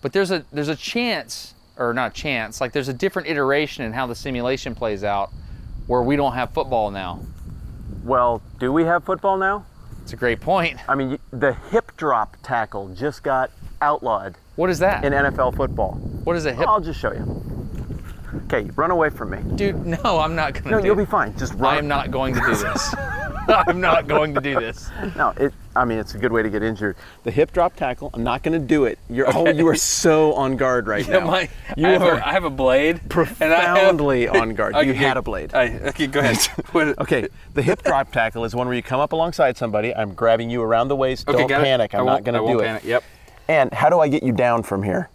But there's a chance, or not chance, like there's a different iteration in how the simulation plays out where we don't have football now. Well, do we have football now? It's a great point. I mean, the hip drop tackle just got outlawed What is that? in NFL football. What is a hip? I'll just show you. Okay, run away from me. Dude, no, I'm not going to No, do you'll be fine. Just run. I am not going to do this. I'm not going to do this. No, it's a good way to get injured. The hip drop tackle, I'm not going to do it. You are so on guard right now. I have a blade. Profoundly on guard. You had a blade. Okay, go ahead. Okay, the hip drop tackle is one where you come up alongside somebody. I'm grabbing you around the waist. Okay, Don't got it. panic. I'm not going to do it. Panic. Yep. And how do I get you down from here?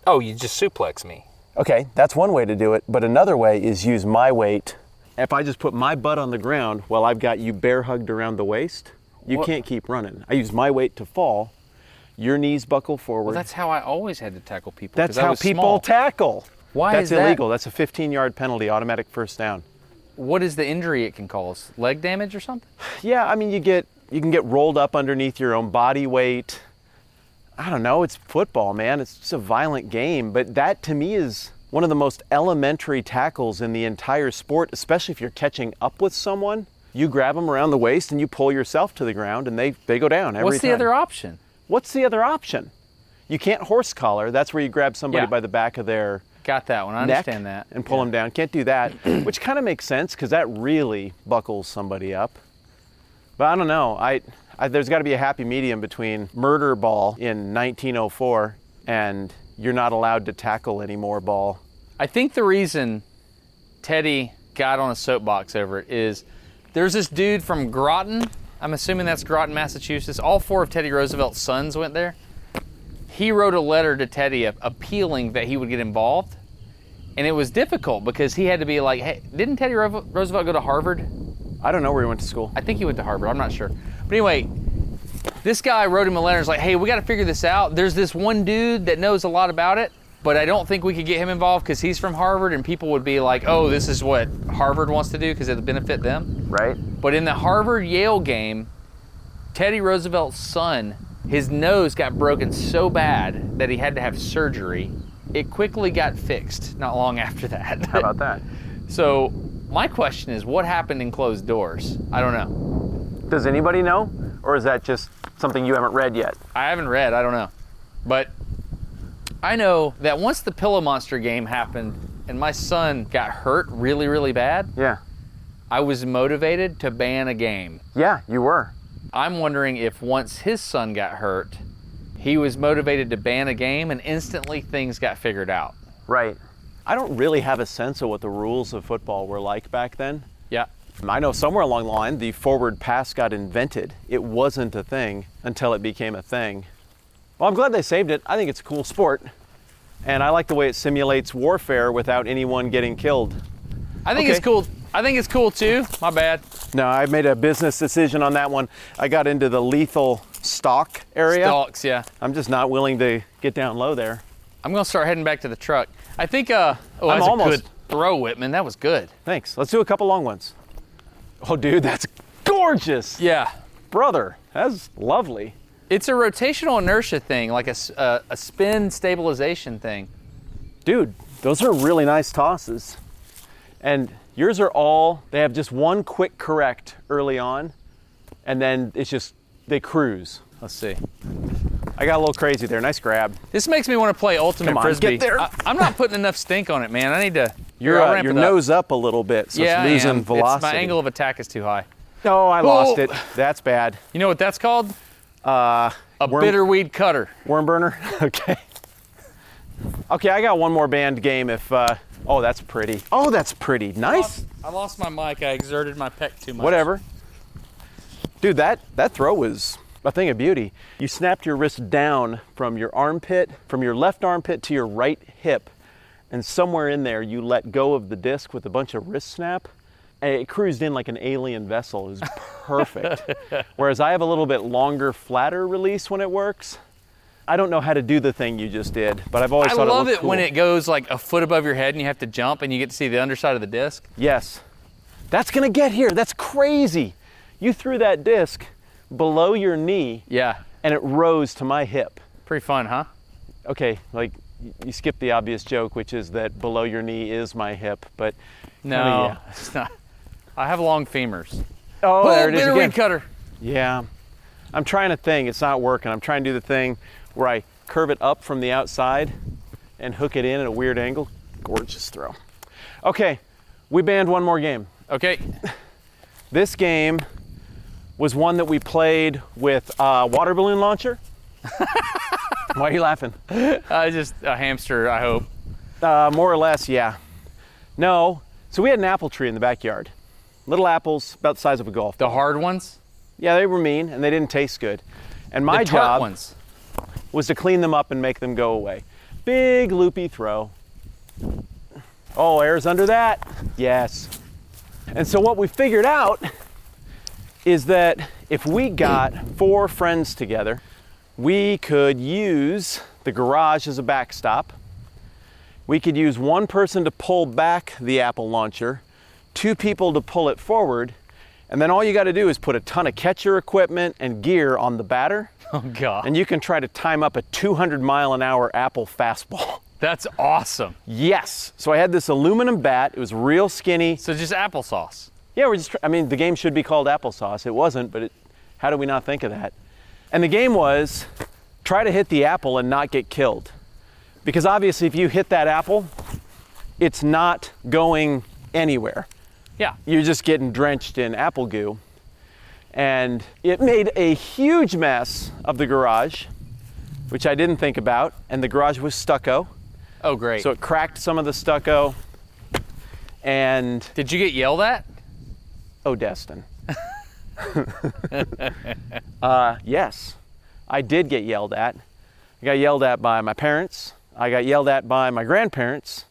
Oh, you just suplex me. Okay, that's one way to do it, but another way is use my weight. If I just put my butt on the ground while I've got you bear hugged around the waist, you can't keep running. I use my weight to fall, your knees buckle forward. Well, that's how I always had to tackle people. That's how people tackle. Why that's is that? illegal. That's a 15-yard penalty, automatic first down. What is the injury it can cause? Leg damage or something? Yeah, I mean, you can get rolled up underneath your own body weight. I don't know, it's football, man. It's just a violent game, but that to me is one of the most elementary tackles in the entire sport, especially if you're catching up with someone. You grab them around the waist and you pull yourself to the ground and they go down every time. What's the other option? What's the other option? You can't horse collar. That's where you grab somebody by the back of their Got that one. I neck understand that. and pull them down. Can't do that, which kind of makes sense because that really buckles somebody up. But I don't know. There's got to be a happy medium between murder ball in 1904 and you're not allowed to tackle anymore ball. I think the reason Teddy got on a soapbox over it is there's this dude from Groton. I'm assuming that's Groton, Massachusetts. All 4 of Teddy Roosevelt's sons went there. He wrote a letter to Teddy appealing that he would get involved. And it was difficult because he had to be like, hey, didn't Teddy Roosevelt go to Harvard? I don't know where he went to school. I think he went to Harvard. I'm not sure. But anyway, this guy wrote him a letter. It's like, hey, we got to figure this out. There's this one dude that knows a lot about it, but I don't think we could get him involved because he's from Harvard and people would be like, oh, this is what Harvard wants to do because it'll benefit them. Right. But in the Harvard-Yale game, Teddy Roosevelt's son, his nose got broken so bad that he had to have surgery. It quickly got fixed not long after that. How about that? So my question is, what happened in closed doors? I don't know. Does anybody know? Or is that just something you haven't read yet? I haven't read, I don't know. But I know that once the Pillow Monster game happened and my son got hurt really, really bad, Yeah. I was motivated to ban a game. Yeah, you were. I'm wondering if once his son got hurt, he was motivated to ban a game and instantly things got figured out. Right. I don't really have a sense of what the rules of football were like back then. Yeah. I know somewhere along the line, the forward pass got invented. It wasn't a thing until it became a thing. Well, I'm glad they saved it. I think it's a cool sport. And I like the way it simulates warfare without anyone getting killed. I think it's cool. I think it's cool too. My bad. No, I made a business decision on that one. I got into the lethal stalk area. Stalks, yeah. I'm just not willing to get down low there. I'm gonna start heading back to the truck. I think, that's almost- a good throw, Whitman. That was good. Thanks. Let's do a couple long ones. Oh, dude, that's gorgeous. Yeah. Brother, that's lovely. It's a rotational inertia thing, like a spin stabilization thing. Dude, those are really nice tosses. And yours are all, they have just one quick correct early on, and then it's just, they cruise. Let's see. I got a little crazy there. Nice grab. This makes me want to play ultimate Come on, frisbee. get there. I'm not putting enough stink on it, man. I need to. Your I'll ramp your it up. nose up a little bit, so Yeah, it's losing I am. velocity. My angle of attack is too high. No, I lost it. That's bad. You know what that's called? A Worm- bitterweed cutter. Worm burner? Okay. Okay, I got one more band game if, oh, that's pretty. Oh, that's pretty. Nice. I lost my mic. I exerted my pec too much. Whatever. Dude, that throw was a thing of beauty. You snapped your wrist down from your armpit, from your left armpit to your right hip, and somewhere in there you let go of the disc with a bunch of wrist snap, and it cruised in like an alien vessel. It was perfect. Whereas I have a little bit longer, flatter release when it works. I don't know how to do the thing you just did, but I've always thought it looked cool. I love it when it goes like a foot above your head and you have to jump and you get to see the underside of the disc. Yes. That's gonna get here. That's crazy. You threw that disc below your knee. Yeah. And it rose to my hip. Pretty fun, huh? Okay, like you skipped the obvious joke, which is that below your knee is my hip, but no, yeah. It's not. I have long femurs. Oh, there it is again. Bitterweed cutter. Yeah. I'm trying a thing. It's not working. I'm trying to do the thing where I curve it up from the outside and hook it in at a weird angle. Gorgeous throw. Okay, we banned one more game. Okay. This game was one that we played with a water balloon launcher. Why are you laughing? Just a hamster, I hope. More or less, yeah. No, so we had an apple tree in the backyard. Little apples, about the size of a golf ball. The hard ones? Yeah, they were mean and they didn't taste good. And my the tart job ones was to clean them up and make them go away. Big loopy throw. Oh, air's under that. Yes. And so what we figured out is that if we got 4 friends together, we could use the garage as a backstop. We could use one person to pull back the apple launcher, 2 people to pull it forward, and then all you got to do is put a ton of catcher equipment and gear on the batter. Oh, God. And you can try to time up a 200-mile-an-hour apple fastball. That's awesome. Yes. So I had this aluminum bat. It was real skinny. So just applesauce. Yeah, I mean, the game should be called Applesauce. It wasn't, but how did we not think of that? And the game was try to hit the apple and not get killed. Because obviously if you hit that apple, it's not going anywhere. Yeah. You're just getting drenched in apple goo. And it made a huge mess of the garage, which I didn't think about. And the garage was stucco. Oh, great. So it cracked some of the stucco. And did you get yelled at? oh, Destin. Yes, I did get yelled at. I got yelled at by my parents. I got yelled at by my grandparents.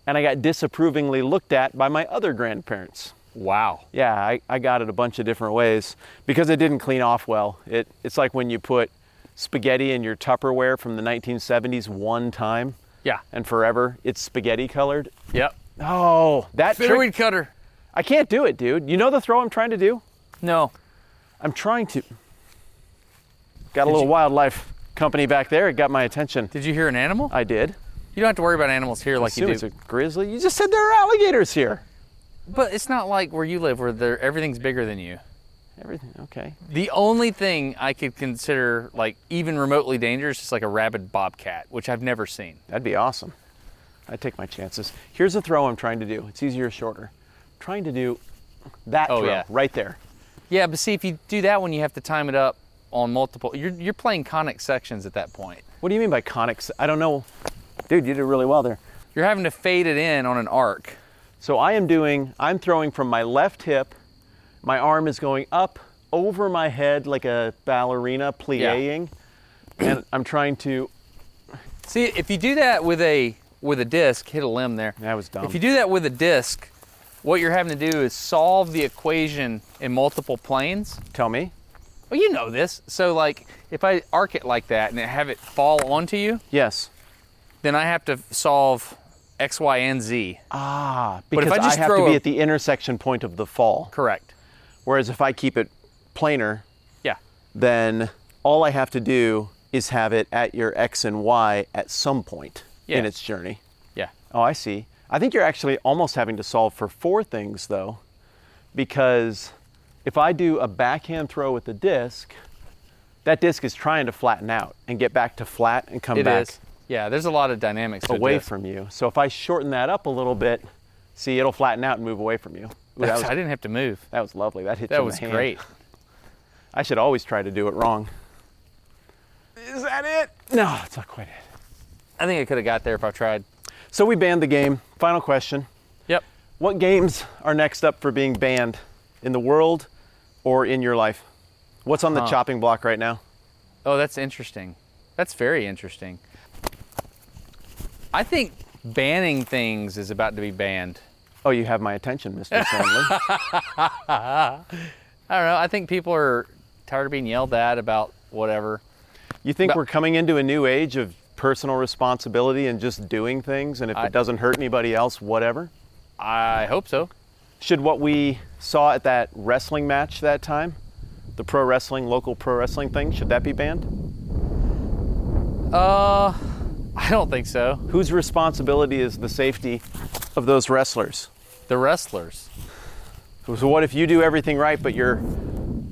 And I got disapprovingly looked at by my other grandparents. Wow. Yeah, I got it a bunch of different ways because it didn't clean off well. It's like when you put spaghetti in your Tupperware from the 1970s one time. Yeah. And forever, it's spaghetti colored. Yep. Oh, that bitterweed cutter. I can't do it, dude. You know the throw I'm trying to do? No. I'm trying to. Got a little wildlife company back there. It got my attention. Did you hear an animal? I did. You don't have to worry about animals here like you do. It's a grizzly. You just said there are alligators here. But it's not like where you live where everything's bigger than you. Everything, okay. The only thing I could consider like even remotely dangerous is like a rabid bobcat, which I've never seen. That'd be awesome. I'd take my chances. Here's a throw I'm trying to do. It's easier or shorter. I'm trying to do that throw right there. Yeah, but see, if you do that one, you have to time it up on multiple. You're playing conic sections at that point. What do you mean by conics? I don't know. Dude, you did really well there. You're having to fade it in on an arc. So I'm throwing from my left hip. My arm is going up over my head like a ballerina plieing. Yeah. And I'm trying to. See, if you do that with a disc, hit a limb there. That was dumb. If you do that with a disc, what you're having to do is solve the equation in multiple planes. Tell me. Well, you know this. So like, if I arc it like that and have it fall onto you. Yes. Then I have to solve X, Y, and Z. Ah, because I have to be at the intersection point of the fall. Correct. Whereas if I keep it planar, yeah, then all I have to do is have it at your X and Y at some point in its journey. Yeah. Oh, I see. I think you're actually almost having to solve for 4 things though, because if I do a backhand throw with the disc, that disc is trying to flatten out and get back to flat and come back. It is. Yeah, there's a lot of dynamics to away from you. So if I shorten that up a little bit, see, it'll flatten out and move away from you. Ooh, that was, I didn't have to move. that was lovely. That hit you That in was the hand. great. I should always try to do it wrong. Is that it? No, it's not quite it. I think I could have got there if I tried. So we banned the game. Final question. Yep. What games are next up for being banned in the world or in your life? What's on the chopping block right now? Oh, that's interesting. That's very interesting. I think banning things is about to be banned. Oh, you have my attention, Mr. Sandley. I don't know. I think people are tired of being yelled at about whatever. You think we're coming into a new age of personal responsibility and just doing things, and if it doesn't hurt anybody else, whatever? I hope so. Should what we saw at that wrestling match that time, the pro wrestling, local pro wrestling thing, should that be banned? I don't think so. Whose responsibility is the safety of those wrestlers? The wrestlers. So what if you do everything right, but your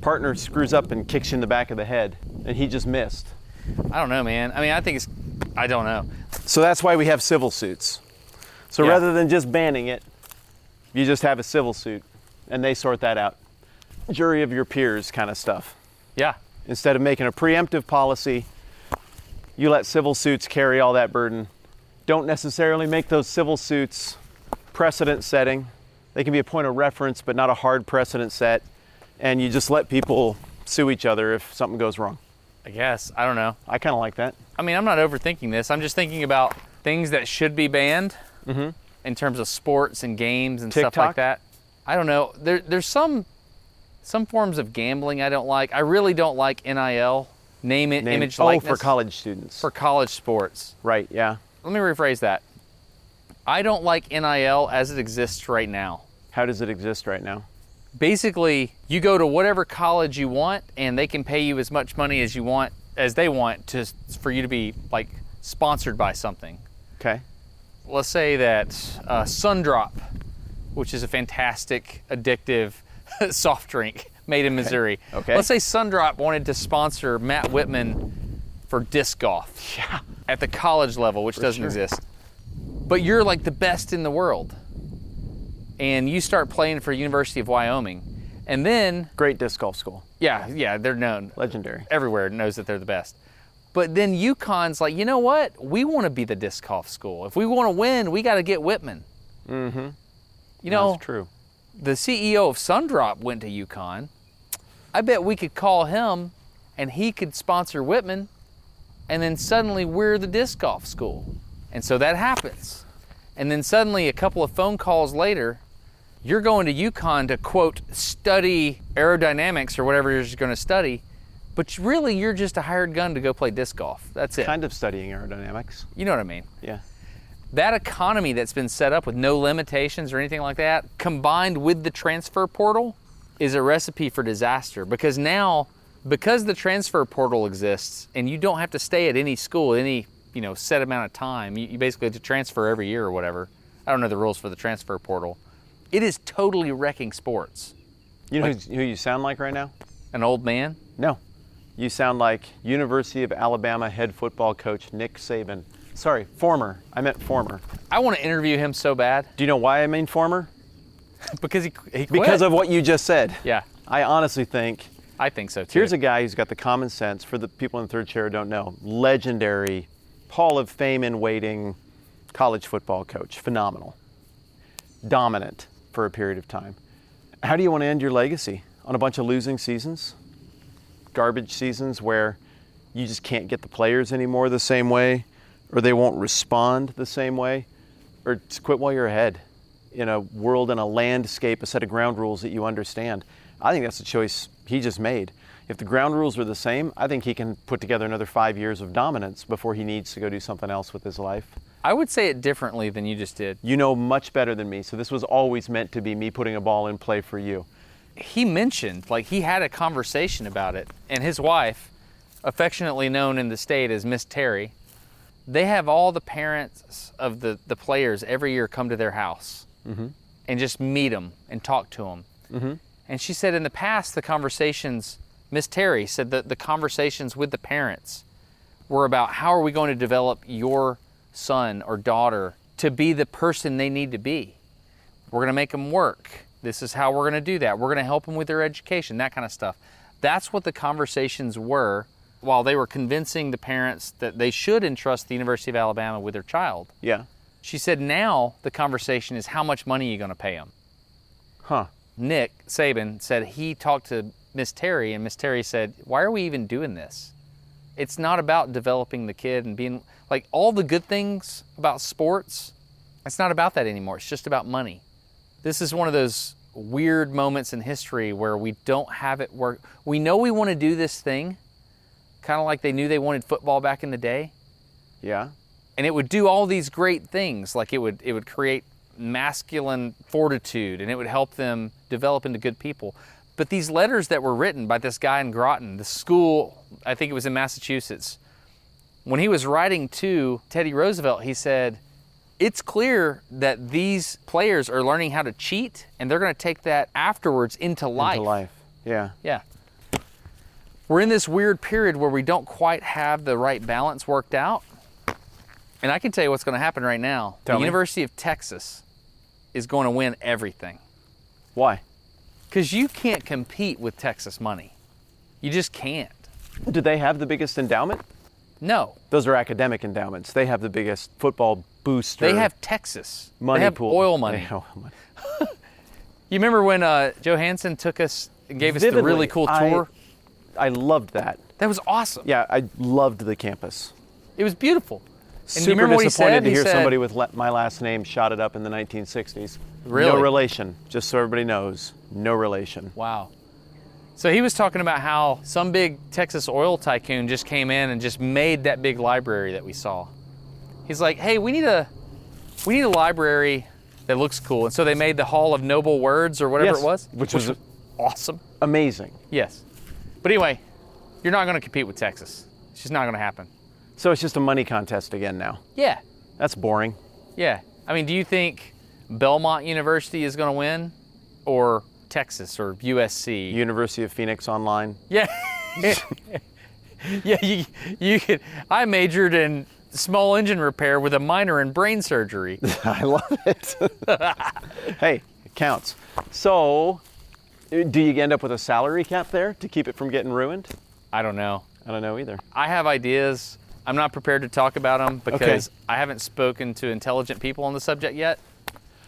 partner screws up and kicks you in the back of the head, and he just missed? I don't know, man. I mean, I don't know. So that's why we have civil suits. So Yeah. rather than just banning it, you just have a civil suit, and they sort that out. Jury of your peers kind of stuff. Yeah. Instead of making a preemptive policy, you let civil suits carry all that burden. Don't necessarily make those civil suits precedent setting. They can be a point of reference, but not a hard precedent set. And you just let people sue each other if something goes wrong. I guess. I don't know. I kind of like that. I mean, I'm not overthinking this. I'm just thinking about things that should be banned in terms of sports and games and stuff TikTok? like that. I don't know. There's some forms of gambling I don't like. I really don't like NIL, image, likeness. For college students. For college sports. Right, yeah. Let me rephrase that. I don't like NIL as it exists right now. How does it exist right now? Basically, you go to whatever college you want and they can pay you as much money as they want for you to be like sponsored by something. Okay. Let's say that Sundrop, which is a fantastic, addictive soft drink made in Missouri. Okay. Let's say Sundrop wanted to sponsor Matt Whitman for disc golf. Yeah. At the college level, which doesn't exist. But you're like the best in the world. And you start playing for University of Wyoming. And then, Great disc golf school. yeah, they're known. Legendary. Everywhere knows that they're the best. But then UConn's like, you know what? We want to be the disc golf school. If we want to win, we got to get Whitman. Mm-hmm. You know, That's true. the CEO of Sundrop went to UConn. I bet we could call him and he could sponsor Whitman, and then suddenly we're the disc golf school. And so that happens. And then suddenly a couple of phone calls later, you're going to UConn to, quote, study aerodynamics or whatever you're going to study, but really you're just a hired gun to go play disc golf. That's it. Kind of studying aerodynamics. You know what I mean? Yeah. That economy that's been set up with no limitations or anything like that, combined with the transfer portal, is a recipe for disaster. Because now, because the transfer portal exists and you don't have to stay at any school any set amount of time, you basically have to transfer every year or whatever. I don't know the rules for the transfer portal. It is totally wrecking sports. You know who you sound like right now? An old man? No. You sound like University of Alabama head football coach Nick Saban. Sorry, former. I meant former. I want to interview him so bad. Do you know why I mean former? Because he quit. Because of what you just said. Yeah, I honestly think. I think so too. Here's a guy who's got the common sense, for the people in the third chair who don't know. Legendary, Hall of Fame in waiting college football coach. Phenomenal. Dominant for a period of time. How do you want to end your legacy? On a bunch of losing seasons? Garbage seasons where you just can't get the players anymore the same way, or they won't respond the same way, or just quit while you're ahead in a world, in a landscape, a set of ground rules that you understand. I think that's the choice he just made. If the ground rules are the same, I think he can put together another 5 years of dominance before he needs to go do something else with his life. I would say it differently than you just did. You know much better than me, so this was always meant to be me putting a ball in play for you. He mentioned, he had a conversation about it, and his wife, affectionately known in the state as Miss Terry, they have all the parents of the players every year come to their house and just meet them and talk to them. And she said in the past, the conversations, Miss Terry said that the conversations with the parents were about how are we going to develop your son or daughter to be the person they need to be. We're going to make them work. This is how we're going to do that. We're going to help them with their education, that kind of stuff. That's what the conversations were while they were convincing the parents that they should entrust the University of Alabama with their child. Yeah. She said now the conversation is how much money are you going to pay them? Huh. Nick Saban said he talked to Miss Terry, and Miss Terry said, why are we even doing this? It's not about developing the kid and being, like, all the good things about sports, it's not about that anymore. It's just about money. This is one of those weird moments in history where we don't have it work. We know we want to do this thing, kind of like they knew they wanted football back in the day. Yeah. And it would do all these great things, like it would create masculine fortitude, and it would help them develop into good people. But these letters that were written by this guy in Groton, the school, I think it was in Massachusetts, when he was writing to Teddy Roosevelt, he said, it's clear that these players are learning how to cheat, and they're going to take that afterwards into life. Into life, yeah. Yeah. We're in this weird period where we don't quite have the right balance worked out. And I can tell you what's going to happen right now. Tell me. University of Texas is going to win everything. Why? Because you can't compete with Texas money. You just can't. Do they have the biggest endowment? No. Those are academic endowments. They have the biggest football booster. They have Texas. Money they have pool. oil money. They have oil money. You remember when Joe Hansen took us and gave us the Vividly. really cool tour? I loved that. That was awesome. Yeah, I loved the campus. It was beautiful. And do you Super remember what he disappointed said? to He hear said, somebody with my last name shot it up in the 1960s. Really? No relation, just so everybody knows. No relation. Wow. So he was talking about how some big Texas oil tycoon just came in and just made that big library that we saw. He's like, hey, we need a library that looks cool. And so they made the Hall of Noble Words or whatever Yes, it was. which was awesome. Amazing. Yes. But anyway, you're not going to compete with Texas. It's just not going to happen. So it's just a money contest again now. Yeah. That's boring. Yeah. I mean, do you think Belmont University is going to win, or Texas or USC? University of Phoenix Online. Yeah. Yeah, you could. I majored in small engine repair with a minor in brain surgery. I love it. Hey, it counts. So, do you end up with a salary cap there to keep it from getting ruined? I don't know. I don't know either. I have ideas. I'm not prepared to talk about them because I haven't spoken to intelligent people on the subject yet.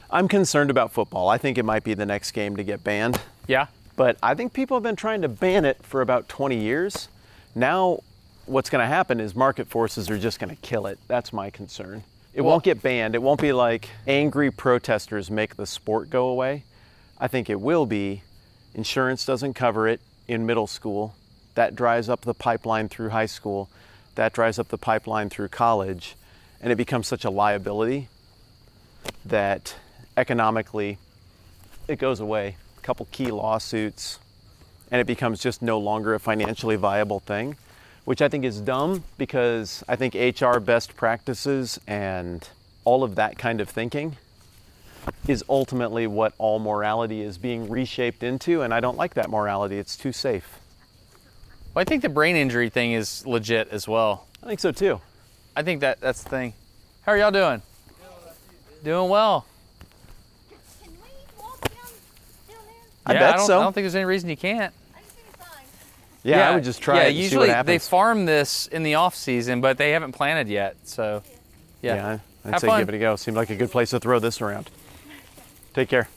I'm concerned about football. I think it might be the next game to get banned. Yeah? But I think people have been trying to ban it for about 20 years. Now, what's going to happen is market forces are just going to kill it. That's my concern. It won't get banned. It won't be like angry protesters make the sport go away. I think it will be insurance doesn't cover it in middle school. That dries up the pipeline through high school. That dries up the pipeline through college. And it becomes such a liability that economically it goes away. A couple key lawsuits, and it becomes just no longer a financially viable thing, which I think is dumb because I think HR best practices and all of that kind of thinking is ultimately what all morality is being reshaped into, and I don't like that morality. It's too safe. Well, I think the brain injury thing is legit as well. I think so too. I think that's the thing. How are y'all doing? Doing well. Can we walk down there? I Yeah, bet so. I don't think there's any reason you can't. I just need a sign. Yeah, I would just try it and see usually what happens. they farm this in the off season, but they haven't planted yet. So, yeah. I'd Have say fun. give it a go. Seemed like a good place to throw this around. Take care.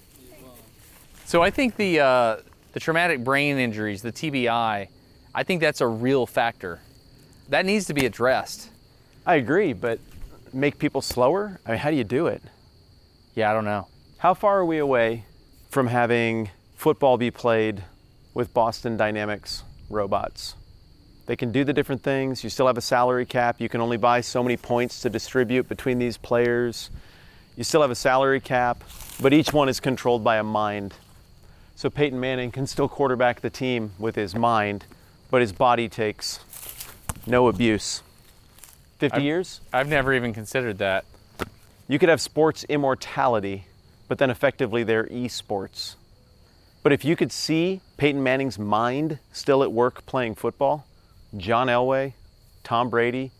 So I think the traumatic brain injuries, the TBI, I think that's a real factor. That needs to be addressed. I agree, but make people slower? I mean, how do you do it? Yeah, I don't know. How far are we away from having football be played with Boston Dynamics robots? They can do the different things. You still have a salary cap. You can only buy so many points to distribute between these players. You still have a salary cap, but each one is controlled by a mind. So Peyton Manning can still quarterback the team with his mind, but his body takes no abuse. 50 years? I've never even considered that. You could have sports immortality, but then effectively they're esports. But if you could see Peyton Manning's mind still at work playing football, John Elway, Tom Brady,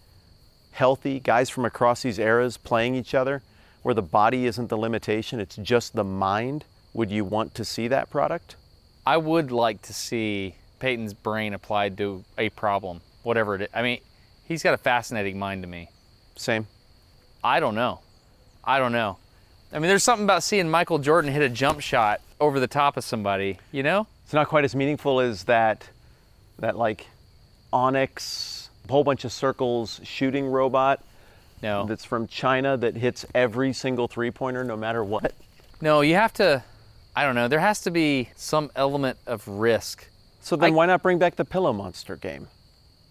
healthy guys from across these eras playing each other, where the body isn't the limitation, it's just the mind Would you want to see that product? I would like to see Peyton's brain applied to a problem, whatever it is. I mean, he's got a fascinating mind to me. Same. I don't know. I mean, there's something about seeing Michael Jordan hit a jump shot over the top of somebody, you know? It's not quite as meaningful as that like Onyx, whole bunch of circles shooting robot. No. That's from China that hits every single three-pointer no matter what. No, you have to, I don't know, there has to be some element of risk. So then why not bring back the Pillow Monster game?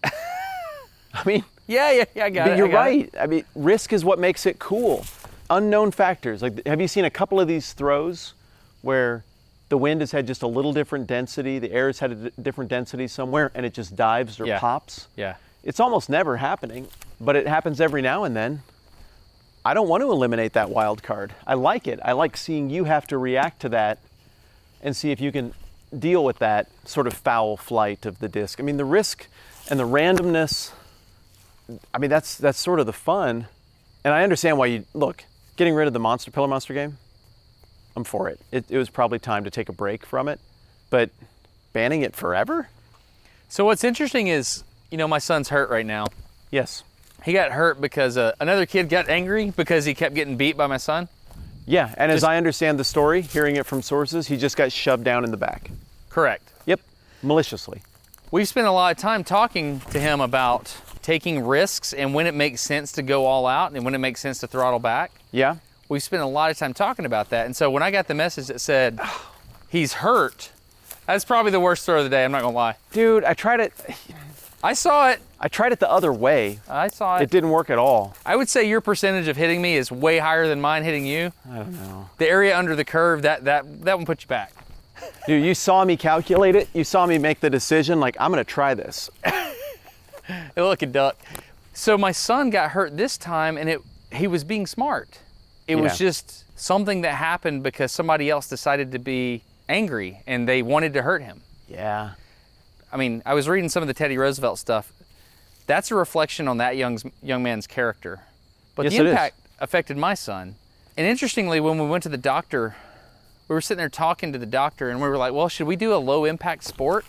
I mean, Yeah, I got it. you're right. I mean, risk is what makes it cool. Unknown factors. Like, have you seen a couple of these throws where the wind has had just a little different density, the air has had a different density somewhere, and it just dives or pops? Yeah. It's almost never happening, but it happens every now and then. I don't want to eliminate that wild card. I like it. I like seeing you have to react to that and see if you can deal with that sort of foul flight of the disc. I mean, the risk and the randomness, I mean, that's sort of the fun. And I understand why you, look, getting rid of the Pillow Monster game, I'm for it. It was probably time to take a break from it, but banning it forever? So what's interesting is, you know, my son's hurt right now. Yes. He got hurt because another kid got angry because he kept getting beat by my son. Yeah, and as I understand the story, hearing it from sources, he just got shoved down in the back. Correct. Yep, maliciously. We've spent a lot of time talking to him about taking risks and when it makes sense to go all out and when it makes sense to throttle back. Yeah? We've spent a lot of time talking about that. And so when I got the message that said he's hurt, that's probably the worst throw of the day, I'm not gonna lie. Dude, I tried it. I saw it. I tried it the other way. I saw it. It didn't work at all. I would say your percentage of hitting me is way higher than mine hitting you. I don't know. The area under the curve, that one put you back. Dude, you saw me calculate it. You saw me make the decision, like, I'm gonna try this. Hey, look, a duck. So my son got hurt this time and he was being smart. It was just something that happened because somebody else decided to be angry and they wanted to hurt him. Yeah. I mean, I was reading some of the Teddy Roosevelt stuff. That's a reflection on that young man's character. But Yes, the it impact affected my son. And interestingly, when we went to the doctor, we were sitting there talking to the doctor and we were like, well, should we do a low impact sport?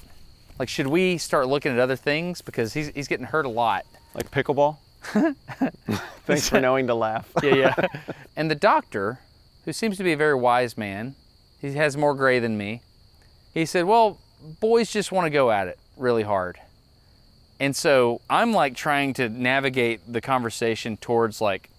Like, should we start looking at other things? Because he's getting hurt a lot. Like pickleball? Thanks for knowing to laugh. Yeah. And the doctor, who seems to be a very wise man, he has more gray than me, he said, well, boys just want to go at it really hard. And so I'm like trying to navigate the conversation towards like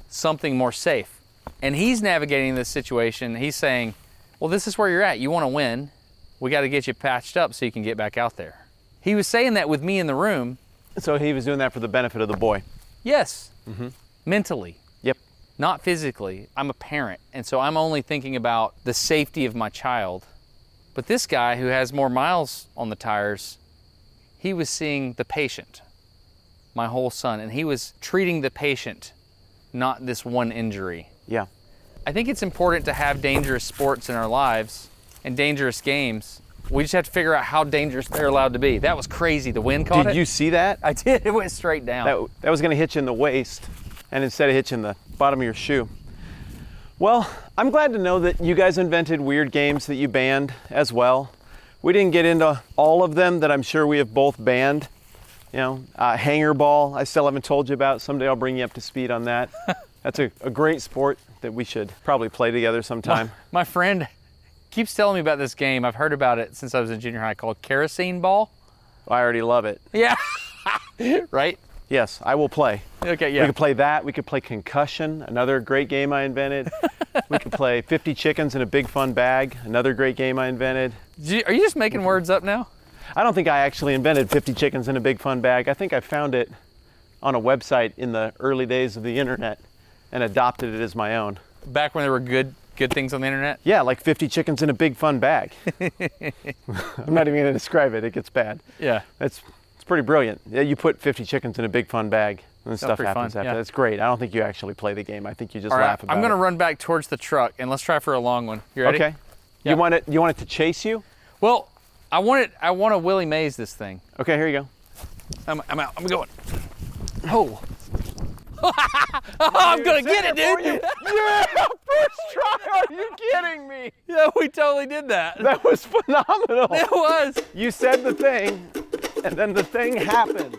something more safe. And he's navigating this situation. He's saying, well, this is where you're at. You want to win. We got to get you patched up so you can get back out there. He was saying that with me in the room. So he was doing that for the benefit of the boy. Yes. Mentally. Yep. Not physically. I'm a parent. And so I'm only thinking about the safety of my child. But this guy who has more miles on the tires, he was seeing the patient, my whole son, and he was treating the patient, not this one injury. Yeah. I think it's important to have dangerous sports in our lives and dangerous games. We just have to figure out how dangerous they're allowed to be. That was crazy. The wind caught it. Did you see that? I did. It went straight down. That was going to hit you in the waist, and instead of hitching the bottom of your shoe. Well, I'm glad to know that you guys invented weird games that you banned as well. We didn't get into all of them that I'm sure we have both banned. You know, hanger ball, I still haven't told you about. Someday I'll bring you up to speed on that. That's a great sport that we should probably play together sometime. My friend keeps telling me about this game. I've heard about it since I was in junior high, called kerosene ball. I already love it. Yeah. Right? Yes, I will play. Okay, yeah. We could play that. We could play Concussion, another great game I invented. We could play 50 Chickens in a Big Fun Bag, another great game I invented. Are you just making words up now? I don't think I actually invented 50 Chickens in a Big Fun Bag. I think I found it on a website in the early days of the internet and adopted it as my own. Back when there were good things on the internet? Yeah, like 50 Chickens in a Big Fun Bag. I'm not even going to describe it. It gets bad. Yeah. It's pretty brilliant. Yeah, you put 50 chickens in a big fun bag and stuff pretty happens fun, after. yeah. That's great. I don't think you actually play the game. I think you just All right, laugh about it. I'm going to run back towards the truck and let's try for a long one. You ready? Okay. Yeah. You want it to chase you? Well, I want to Willie Mays this thing. Okay, here you go. I'm out. I'm going. Oh. I'm gonna get it, dude. Yeah, first try. Are you kidding me? Yeah, we totally did that. That was phenomenal. It was. You said the thing, and then the thing happened.